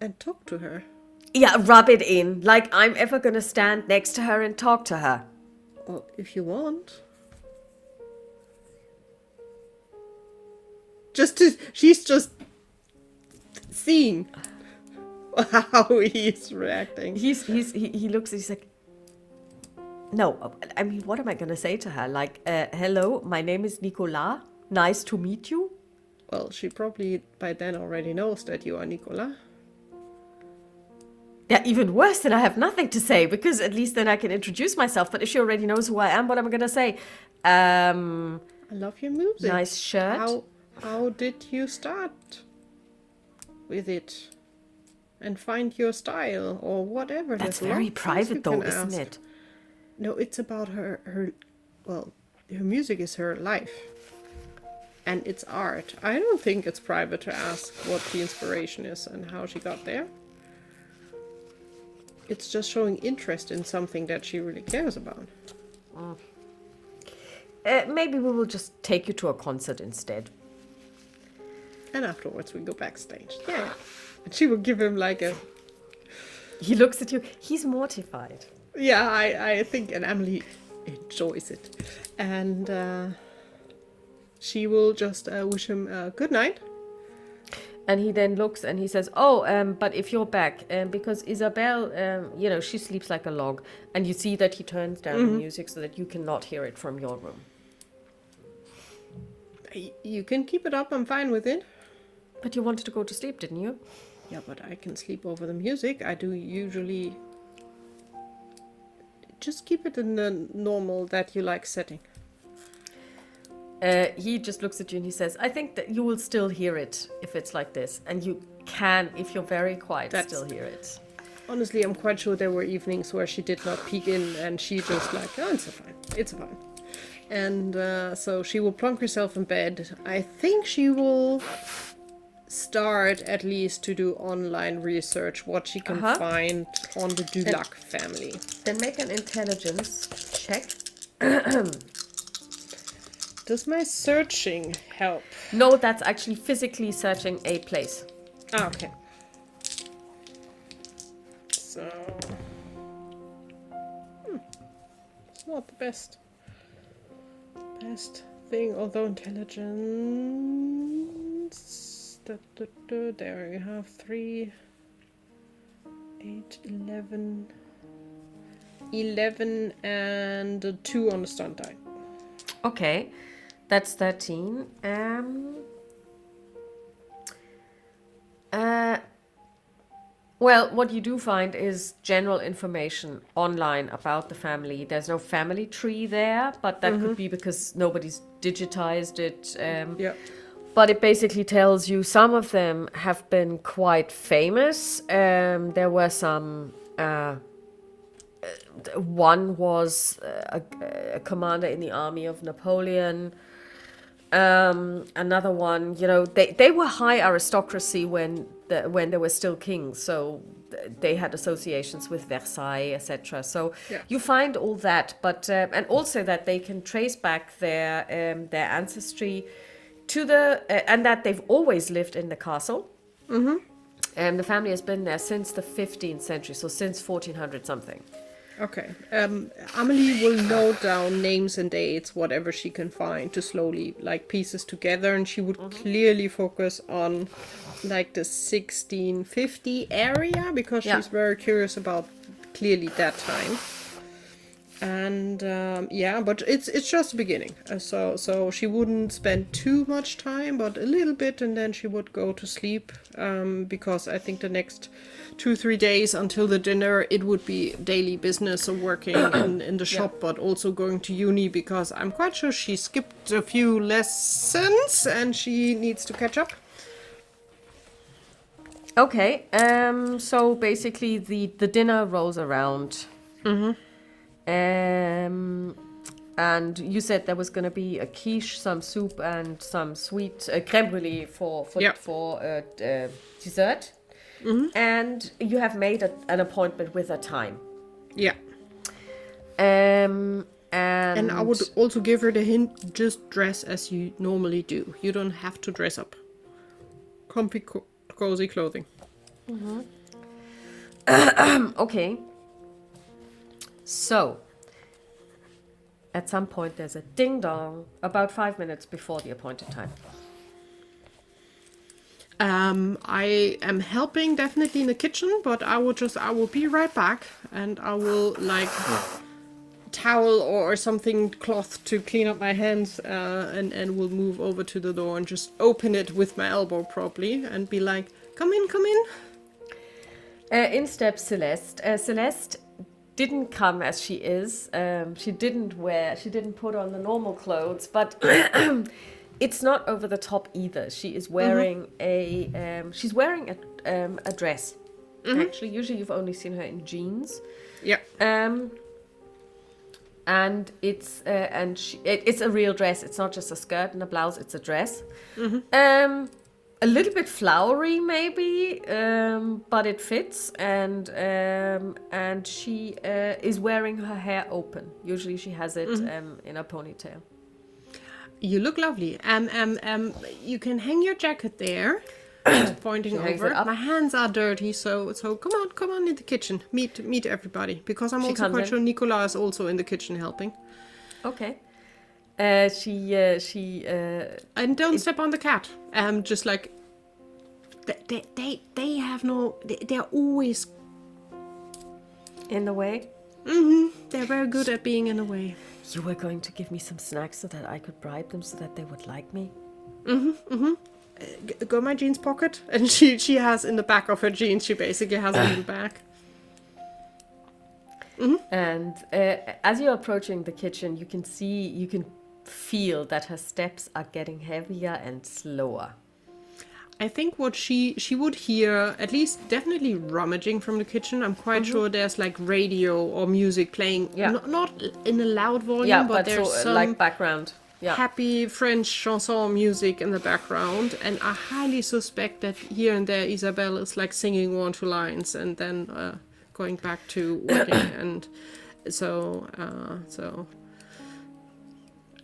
and talk to her. Yeah, rub it in. Like I'm ever gonna stand next to her and talk to her. Well, if you want. She's just seeing how he's reacting. He looks, he's like, no, I mean, what am I gonna say to her? Like, hello, my name is Nicolas. Nice to meet you. Well, she probably by then already knows that you are Nicolas. Yeah, even worse, then I have nothing to say, because at least then I can introduce myself. But if she already knows who I am, what am I gonna say? I love your music. Nice shirt. How did you start with it? And find your style or whatever. That's There's very lots of things private you though, can isn't ask. it? No, it's about her music is her life. And it's art. I don't think it's private to ask what the inspiration is and how she got there. It's just showing interest in something that she really cares about. Maybe we will just take you to a concert instead. And afterwards we go backstage. Yeah. And she will give him like a... He looks at you. He's mortified. Yeah, I think, and Emily enjoys it. And she will just wish him a good night. And he then looks and he says, but if you're back, because Isabel, she sleeps like a log. And you see that he turns down the music so that you cannot hear it from your room. You can keep it up, I'm fine with it. But you wanted to go to sleep, didn't you? Yeah, but I can sleep over the music. I do usually... Just keep it in the normal that you like setting. He just looks at you and he says, I think that you will still hear it if it's like this. And you can, if you're very quiet, still hear it. Honestly, I'm quite sure there were evenings where she did not peek in and she just like, oh, it's fine. It's fine. And so she will plonk herself in bed. I think she will start at least to do online research, what she can find on the Dulac family. Then make an intelligence check. Does my searching help? No, that's actually physically searching a place. Ah, okay. So... It's not the best thing, although intelligence... There you have 3, 8, 11... 11 and 2 on the stunt die. Okay, that's 13. Well, what you do find is general information online about the family. There's no family tree there, but that could be because nobody's digitized it. Yeah. But it basically tells you some of them have been quite famous. There were some... one was a commander in the army of Napoleon. Another one, they were high aristocracy when they were still kings, so they had associations with Versailles, etc. So you find all that, but and also that they can trace back their ancestry to and that they've always lived in the castle. And the family has been there since the 15th century, so since 1400 something. Okay. Amelie will note down names and dates, whatever she can find, to slowly like pieces together, and she would clearly focus on like the 1650 area because Yeah. she's very curious about clearly that time. And yeah, but it's just the beginning. So she wouldn't spend too much time, but a little bit, and then she would go to sleep. Because I think the next 2-3 days until the dinner, it would be daily business of working in the shop, but also going to uni, because I'm quite sure she skipped a few lessons and she needs to catch up. Okay. So basically, the dinner rolls around. And you said there was going to be a quiche, some soup, and some sweet crème brûlée for dessert. And you have made an appointment with a time. Yeah. And I would also give her the hint, just dress as you normally do. You don't have to dress up. Comfy, cozy clothing. Okay. So, at some point there's a ding dong about 5 minutes before the appointed time. I am helping definitely in the kitchen, but I will be right back, and I will like towel or something, cloth to clean up my hands, and will move over to the door and just open it with my elbow probably and be like, come in. In steps Celeste. Celeste didn't come as she is. She didn't put on the normal clothes, but it's not over the top either. She is wearing she's wearing a dress. Actually, usually you've only seen her in jeans. Yeah. And it's a real dress. It's not just a skirt and a blouse. It's a dress. A little bit flowery, maybe, but it fits. And she is wearing her hair open. Usually, she has it in a ponytail. You look lovely. You can hang your jacket there. Pointing over. My hands are dirty, so come on in the kitchen. Meet everybody, because I'm also quite sure Nicola is also in the kitchen helping. Okay. And don't step on the cat. Just like they have no. They're always in the way. They're very good at being in the way. You were going to give me some snacks so that I could bribe them so that they would like me. Go my jeans pocket, and she has in the back of her jeans. She basically has a little bag. And as you're approaching the kitchen, you can feel that her steps are getting heavier and slower. I think what she would hear, at least definitely rummaging from the kitchen. I'm quite sure there's like radio or music playing, not in a loud volume, but there's some like background. Yeah. Happy French chanson music in the background, and I highly suspect that here and there Isabelle is like singing 1-2 lines and then going back to working, and so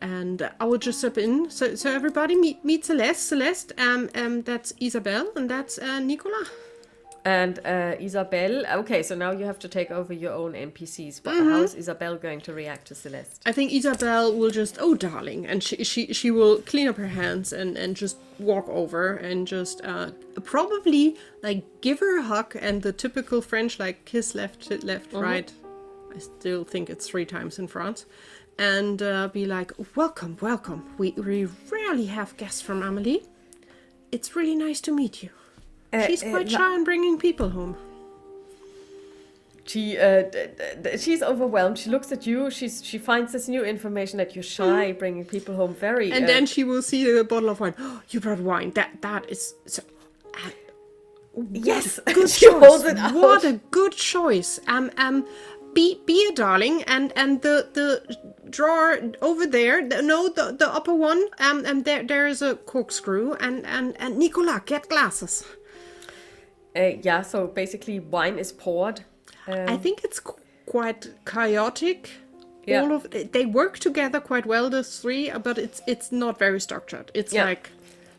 and I will just step in. So everybody meet Celeste. Celeste, that's Isabelle, and that's Nicola. And Isabelle, okay, so now you have to take over your own NPCs. But how is Isabelle going to react to Celeste? I think Isabelle will just, oh darling, and she will clean up her hands and just walk over and just probably like give her a hug and the typical French like kiss left, right. I still think it's 3 times in France. And be like, welcome. We rarely have guests from Amelie. It's really nice to meet you. She's quite shy on bringing people home. She's overwhelmed. She looks at you. She finds this new information that you're shy, bringing people home. Very. And then she will see a bottle of wine. Oh, you brought wine. That is. So, yes. Good She choice. holds it out. What a good choice. Be a darling, and the drawer over there. The upper one. And there is a corkscrew. And Nicola, get glasses. So basically wine is poured. I think it's quite chaotic. Yeah. They work together quite well, those 3, but it's not very structured. It's like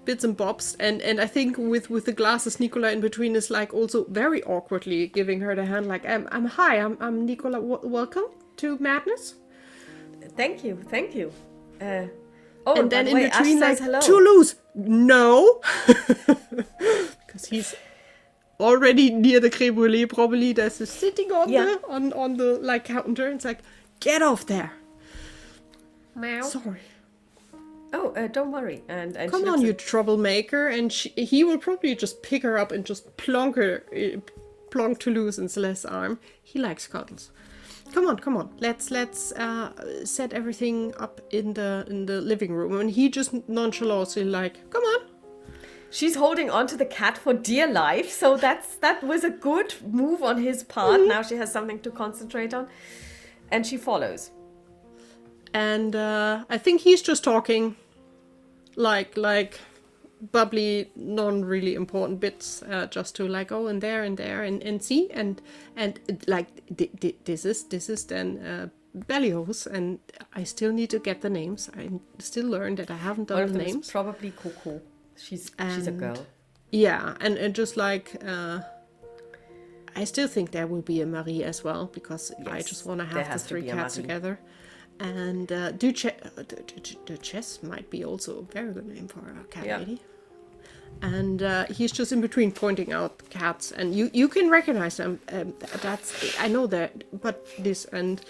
bits and bobs. And I think with the glasses, Nicola in between is like also very awkwardly giving her the hand, like, I'm Nicola, welcome to Madness. Thank you. And by then the in way, Ash between, says like, hello. Toulouse, no. Because he's already near the creme brulee, probably. That's sitting on the like counter. It's like, get off there. Meow. Sorry. Oh, don't worry. And Come on, you troublemaker. And he will probably just pick her up and just plonk Toulouse in Celeste's arm. He likes cuddles. Come on. Let's set everything up in the living room. And he just nonchalantly like, come on. She's holding on to the cat for dear life, so that was a good move on his part. Now she has something to concentrate on, and she follows. And I think he's just talking like bubbly, non-really important bits, just to like, oh, and there and see and like this is then Bellios, and I still need to get the names. I still learn that I haven't done One of the them names. is probably Coco. She's a girl. Yeah, and just like I still think there will be a Marie as well, because I just want to have the three cats together. And Duchess might be also a very good name for a cat lady. And he's just in between pointing out cats, and you can recognize them. I know that, but this and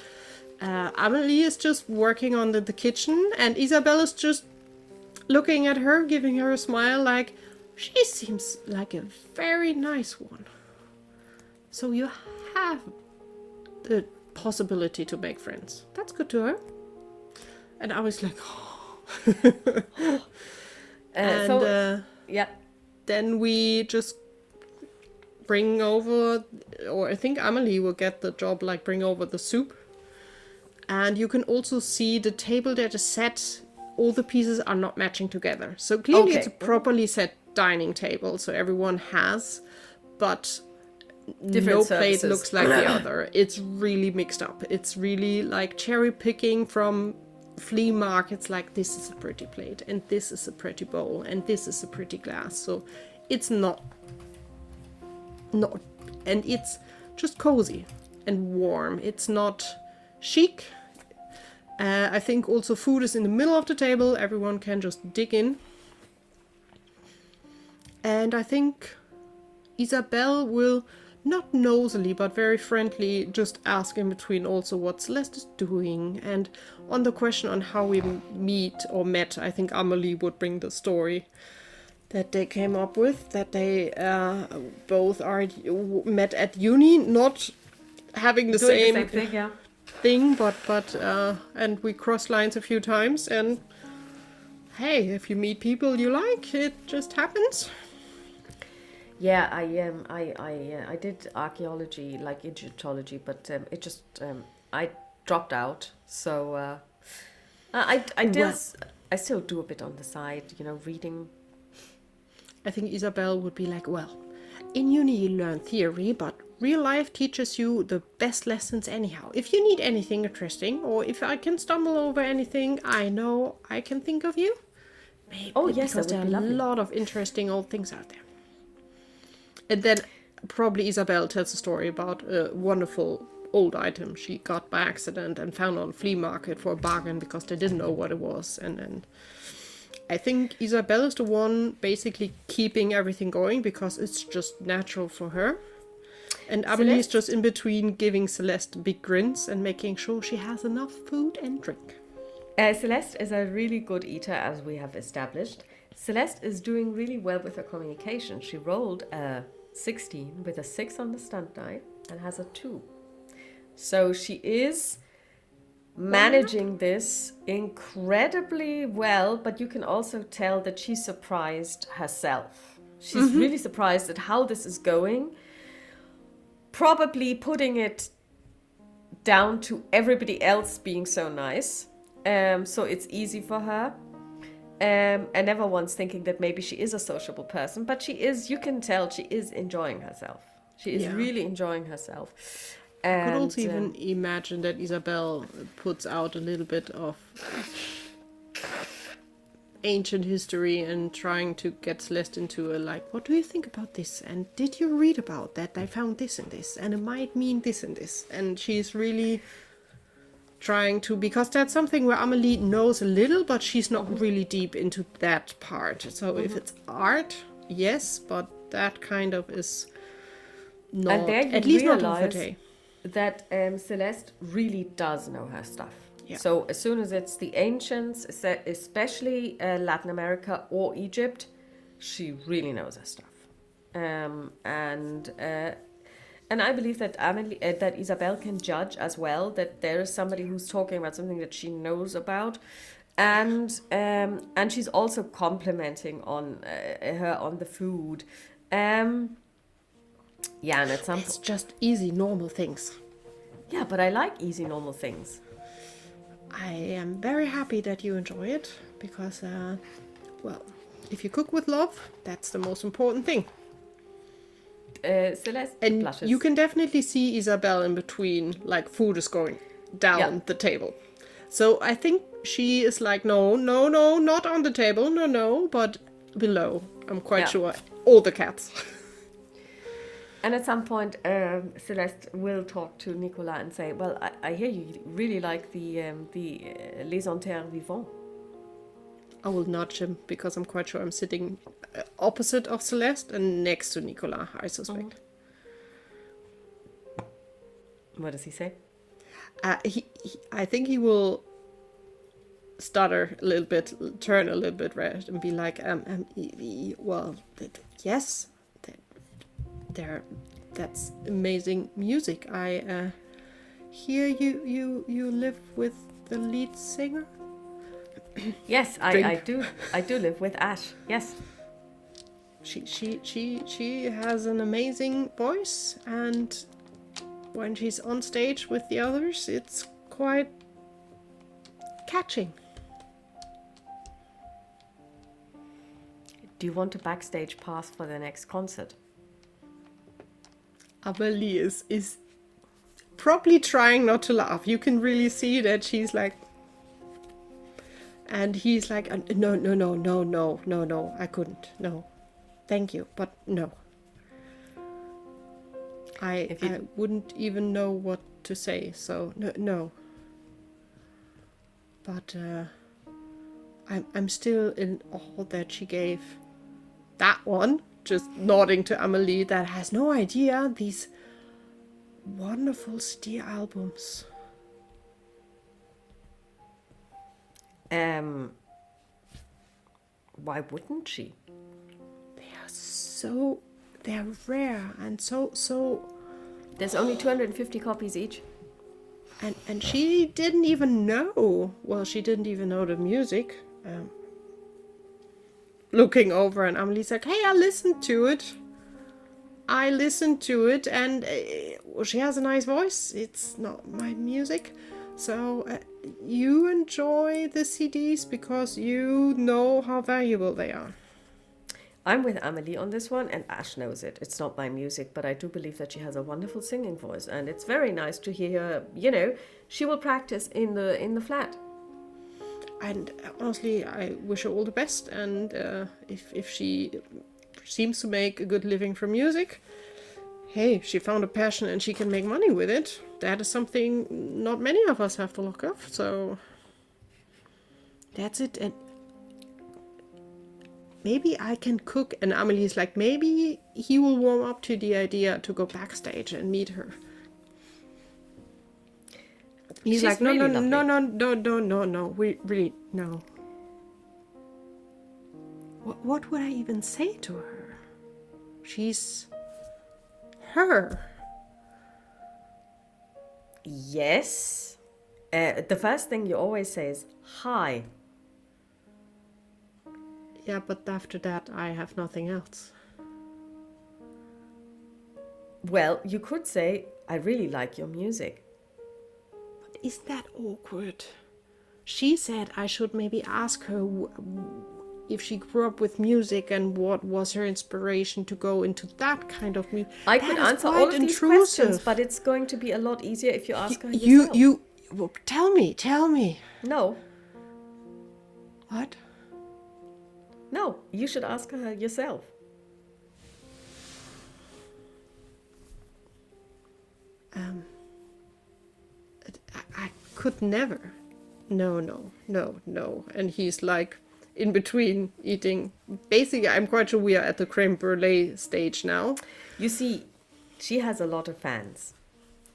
Amelie is just working on the kitchen, and Isabelle is just looking at her, giving her a smile, like she seems like a very nice one. So you have the possibility to make friends. That's good to her. And I was like, oh. Then we just bring over, or I think Amelie will get the job, like bring over the soup. And you can also see the table that is set, all the pieces are not matching together. So clearly it's a properly set dining table, so everyone has, but no plate looks like the other. It's really mixed up. It's really like cherry picking from flea markets, like this is a pretty plate, and this is a pretty bowl, and this is a pretty glass. So it's not, and it's just cozy and warm. It's not chic. I think also food is in the middle of the table. Everyone can just dig in. And I think Isabelle will, not nosily, but very friendly, just ask in between also what Celeste is doing. And on the question on how we met, I think Amelie would bring the story that they came up with, that they both met at uni, not having the same thing, but and we crossed lines a few times, and hey, if you meet people you like, it just happens. Yeah, I did archaeology, like Egyptology, but it just I dropped out. So I still do a bit on the side, reading. I think Isabelle would be like, well, in uni you learn theory, but real life teaches you the best lessons anyhow. If you need anything interesting, or if I can stumble over anything, I know I can think of you. Maybe, because there are a lot of interesting old things out there. And then probably Isabelle tells a story about a wonderful old item she got by accident and found on a flea market for a bargain because they didn't know what it was. And I think Isabelle is the one basically keeping everything going because it's just natural for her. And Amelie is just in between giving Celeste big grins and making sure she has enough food and drink. Celeste is a really good eater, as we have established. Celeste is doing really well with her communication. She rolled a 16 with a 6 on the stunt die and has a 2. So she is managing this incredibly well, but you can also tell that she's surprised herself. She's really surprised at how this is going. Probably putting it down to everybody else being so nice. So it's easy for her. And never once thinking that maybe she is a sociable person, but she is, you can tell she is enjoying herself. She is really enjoying herself. And, I could also even imagine that Isabelle puts out a little bit of ancient history and trying to get Celeste into a like, what do you think about this? And did you read about that? I found this and this, and it might mean this and this. And she's really trying to, because that's something where Amelie knows a little, but she's not really deep into that part. So if it's art, yes, but that kind of is not, And there you at least not realize Fate. that Celeste really does know her stuff. Yeah. So as soon as it's the ancients, especially Latin America or Egypt, she really knows her stuff. And I believe that that Isabel can judge as well, that there is somebody who's talking about something that she knows about, and she's also complimenting on her on the food. Yeah, and at some It's just easy, normal things. yeah, but I like easy normal things. I am very happy that you enjoy it, because, well, if you cook with love, that's the most important thing. Celeste And blushes. you can definitely see Isabel in between, like food is going down Yeah. the table. So I think she is like, no, no, no, not on the table, no, no, but below. I'm quite Yeah. sure. All the cats. And at some point, Celeste will talk to Nicolas and say, "Well, I hear you really like the Les Enterres Vivants." I will nudge him, because I'm quite sure I'm sitting opposite of Celeste and next to Nicolas, I suspect. What does he say? I think he will stutter a little bit, turn a little bit red, and be like, well, yes, that's amazing music. I hear you live with the lead singer. Yes, I do live with Ash. Yes. She has an amazing voice, and when she's on stage with the others, it's quite catching. Do you want a backstage pass for the next concert? Amelie is probably trying not to laugh. You can really see that she's like, and he's like, no, I couldn't, no, thank you, but no. I wouldn't even know what to say, so no. But I'm still in awe that she gave that one, just nodding to Amelie, that has no idea, these wonderful Steer albums. Why wouldn't she? They're rare and so There's only 250 copies each. and she didn't even know. Well, she didn't even know the music. Looking over, and Amelie's like, "Hey, I listened to it, and she has a nice voice. It's not my music, so you enjoy the CDs because you know how valuable they are." I'm with Amelie on this one, and Ash knows it. It's not my music, but I do believe that she has a wonderful singing voice, and it's very nice to hear her. You know, she will practice in the flat. And honestly, I wish her all the best. And if she seems to make a good living from music, hey, she found a passion and she can make money with it. That is something not many of us have to look up. So that's it. And maybe I can cook. And Amelie's like, maybe he will warm up to the idea to go backstage and meet her. He's She's like, no, really no. We really, no. What would I even say to her? She's her. Yes. The first thing you always say is hi. Yeah, but after that, I have nothing else. Well, you could say, I really like your music. Isn't that awkward? She said I should maybe ask her if she grew up with music and what was her inspiration to go into that kind of music. I could answer all of these questions, but it's going to be a lot easier if you ask her yourself. Well, tell me. No. What? No, you should ask her yourself. I could never. No. And he's like in between eating. Basically, I'm quite sure we are at the creme brulee stage now. You see, she has a lot of fans.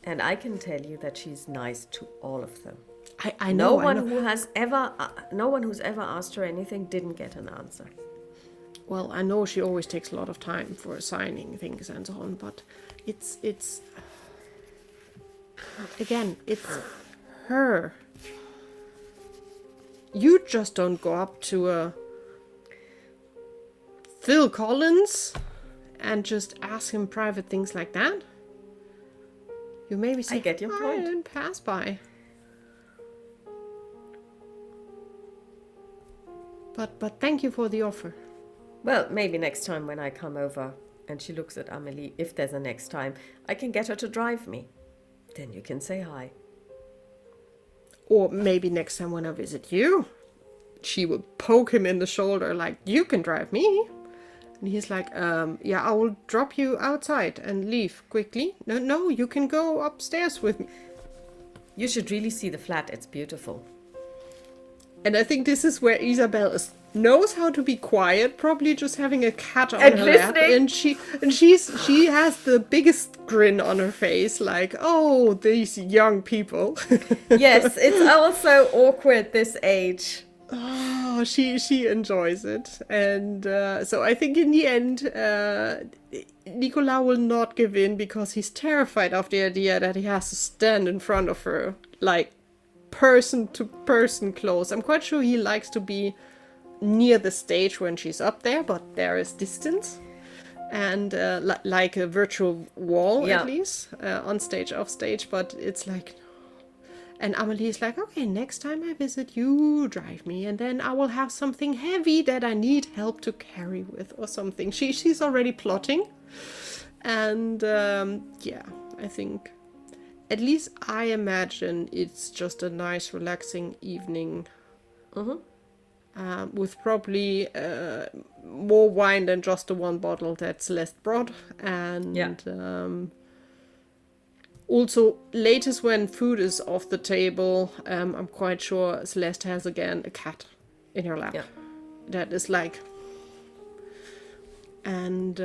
And I can tell you that she's nice to all of them. I know. No one who's ever asked her anything didn't get an answer. Well, I know she always takes a lot of time for signing things and so on, but it's again, it's her. You just don't go up to a Phil Collins and just ask him private things like that. You maybe say, I get your point. And pass by. But thank you for the offer. Well, maybe next time when I come over and she looks at Amelie, if there's a next time, I can get her to drive me. Then you can say hi. Or maybe next time when I visit you, she will poke him in the shoulder like, you can drive me. And he's like, yeah, I will drop you outside and leave quickly. No, you can go upstairs with me. You should really see the flat. It's beautiful. And I think this is where Isabel knows how to be quiet, probably just having a cat on her lap, and she has the biggest grin on her face, like, oh, these young people. Yes, it's also awkward this age. Oh, she enjoys it, and so I think in the end, Nicolas will not give in because he's terrified of the idea that he has to stand in front of her, like person to person close. I'm quite sure he likes to be near the stage when she's up there, but there is distance, and like a virtual wall, at least, on stage, off stage. But it's like, and Amelie is like, okay, next time I visit, you drive me, and then I will have something heavy that I need help to carry with, or something. She's already plotting, and yeah, I think, at least I imagine it's just a nice, relaxing evening. With probably more wine than just the one bottle that Celeste brought. And also, latest when food is off the table, I'm quite sure Celeste has again a cat in her lap. Yeah. That is like... And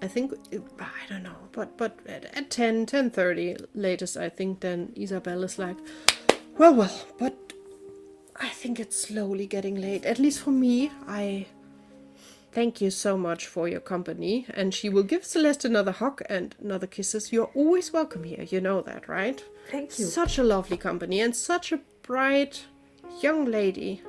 I think, I don't know, but at 10:30 latest, I think then Isabel is like, well, but I think it's slowly getting late. At least for me. I thank you so much for your company. And she will give Celeste another hug and another kisses. You're always welcome here. You know that, right? Thank you. Such a lovely company and such a bright young lady.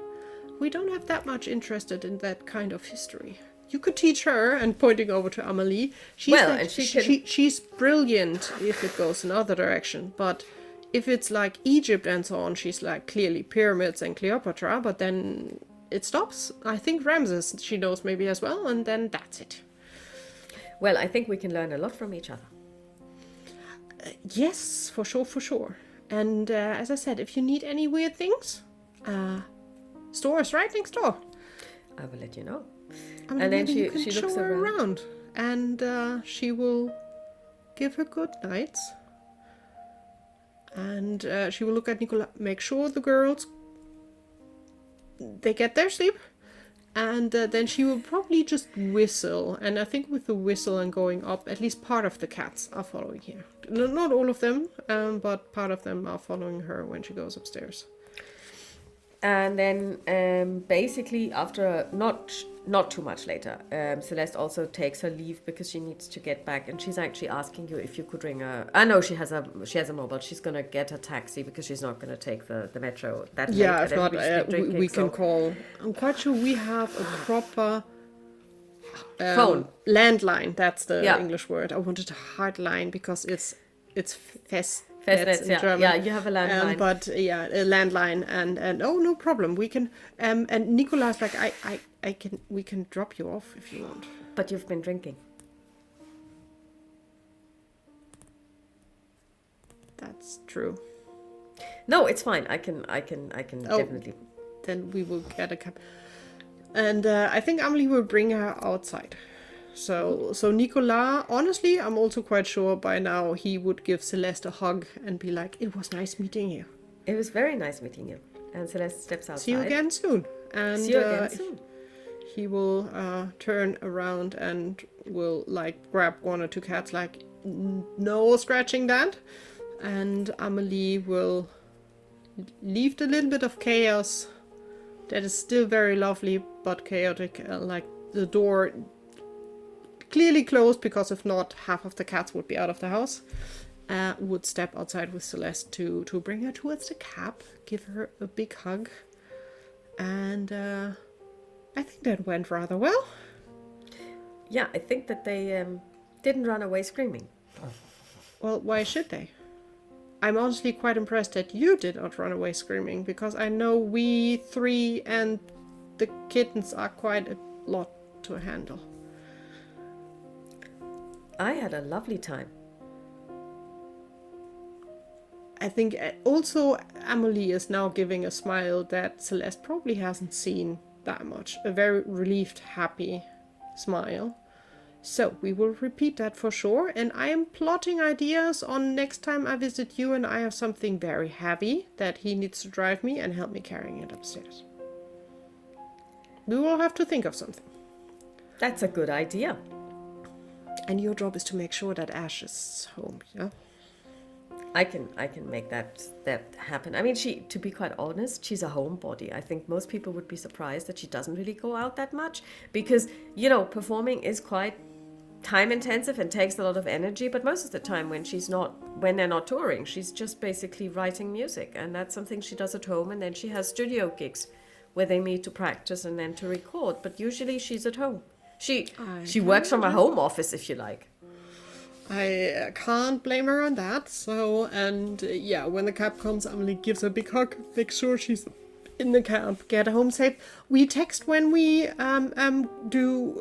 We don't have that much interested in that kind of history. You could teach her, and pointing over to Amelie, she's brilliant if it goes in other direction, but if it's like Egypt and so on, she's like clearly pyramids and Cleopatra, but then it stops. I think Ramses she knows maybe as well, and then that's it. Well, I think we can learn a lot from each other. Yes, for sure. And as I said, if you need any weird things, store is right next door. I will let you know. And then she looks around, and she will give her good nights. And she will look at Nicolas, make sure the girls, they get their sleep. And then she will probably just whistle. And I think with the whistle and going up, at least part of the cats are following here. Not all of them, but part of them are following her when she goes upstairs. And then basically after not too much later, Celeste also takes her leave because she needs to get back, and she's actually asking you if you could ring her. I know she has a mobile. She's gonna get a taxi because she's not gonna take the metro that late. Yeah, if not, we can call. I'm quite sure we have a proper phone landline. That's the English word. I wanted a hard line because it's Festnetz in German. Yeah, you have a landline. But yeah, a landline, and oh, no problem. We can. And Nicolas like we can drop you off if you want. But you've been drinking. That's true. No, it's fine. I can definitely. then we will get a cab. And I think Amelie will bring her outside. So Nicolas, honestly, I'm also quite sure by now he would give Celeste a hug and be like, it was nice meeting you. It was very nice meeting you. And Celeste steps outside. See you again soon. And See you again soon. he will turn around and will like grab one or two cats, like, no scratching that. And Amelie will leave the little bit of chaos that is still very lovely but chaotic, like the door clearly closed, because if not, half of the cats would be out of the house. Would step outside with Celeste to bring her towards the cab, give her a big hug, and I think that went rather well. Yeah, I think that they didn't run away screaming. Well, why should they? I'm honestly quite impressed that you did not run away screaming, because I know we three and the kittens are quite a lot to handle. I had a lovely time. I think also Amelie is now giving a smile that Celeste probably hasn't seen that much. A very relieved, happy smile. So we will repeat that for sure. And I am plotting ideas on next time I visit you and I have something very heavy that he needs to drive me and help me carrying it upstairs. We will have to think of something. That's a good idea. And your job is to make sure that Ash is home, yeah? I can make that happen. I mean, to be quite honest, she's a homebody. I think most people would be surprised that she doesn't really go out that much because, performing is quite time intensive and takes a lot of energy. But most of the time when they're not touring, she's just basically writing music. And that's something she does at home. And then she has studio gigs where they meet to practice and then to record. But usually she's at home. She works from a home office, if you like. I can't blame her on that. So, and when the cab comes, Emily gives her a big hug, make sure she's in the cab, get her home safe. We text when we do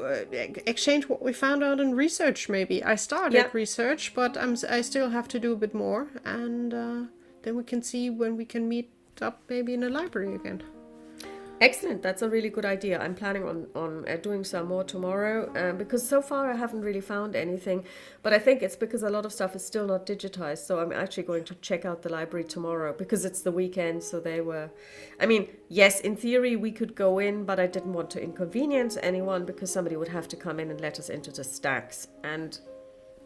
exchange what we found out in research. Maybe I started research, but I still have to do a bit more, and then we can see when we can meet up, maybe in a library again. Excellent. That's a really good idea. I'm planning on doing some more tomorrow because so far I haven't really found anything. But I think it's because a lot of stuff is still not digitized. So I'm actually going to check out the library tomorrow because it's the weekend. So yes, in theory we could go in, but I didn't want to inconvenience anyone because somebody would have to come in and let us into the stacks. And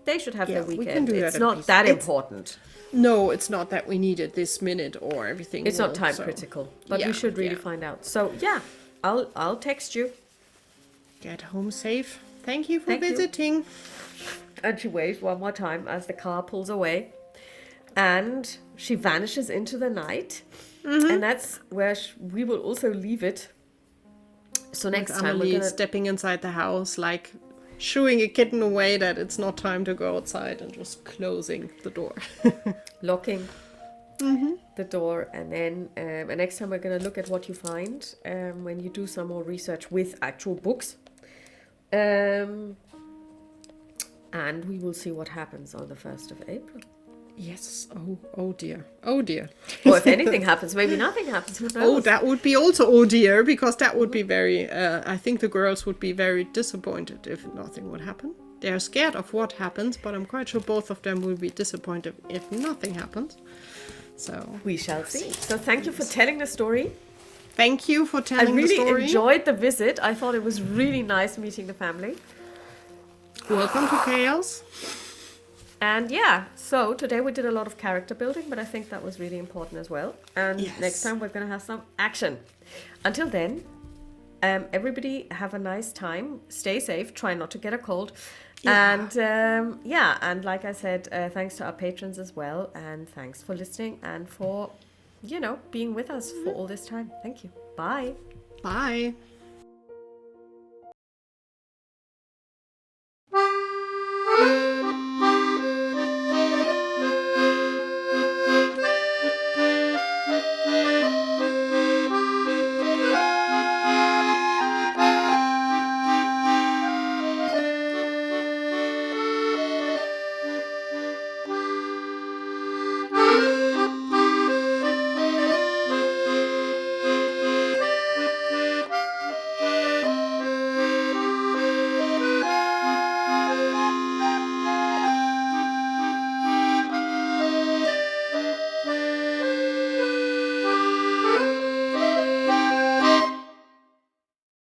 they should have their weekend. We can do that. It's not that important. No, it's not that we need it this minute or everything. It's not time critical, but we should really find out. So I'll text you. Get home safe. Thank you for visiting. And she waves one more time as the car pulls away, and she vanishes into the night. Mm-hmm. And that's where we will also leave it. So next time we're gonna stepping inside the house, like shooing a kitten away that it's not time to go outside, and just closing the door. Locking the door, and then next time we're going to look at what you find when you do some more research with actual books. And we will see what happens on the 1st of April. Yes. Oh dear. Oh dear. Or if anything happens, maybe nothing happens. Who knows? Oh, that would be also oh dear, because that would be very, I think the girls would be very disappointed if nothing would happen. They're scared of what happens, but I'm quite sure both of them will be disappointed if nothing happens. So we shall see. So thank you for telling the story. Thank you for telling the story. I really enjoyed the visit. I thought it was really nice meeting the family. Welcome to Chaos. And so today we did a lot of character building, but I think that was really important as well. And next time we're going to have some action. Until then, everybody have a nice time. Stay safe. Try not to get a cold. Yeah. And like I said, thanks to our patrons as well. And thanks for listening and for, being with us for all this time. Thank you. Bye. Bye.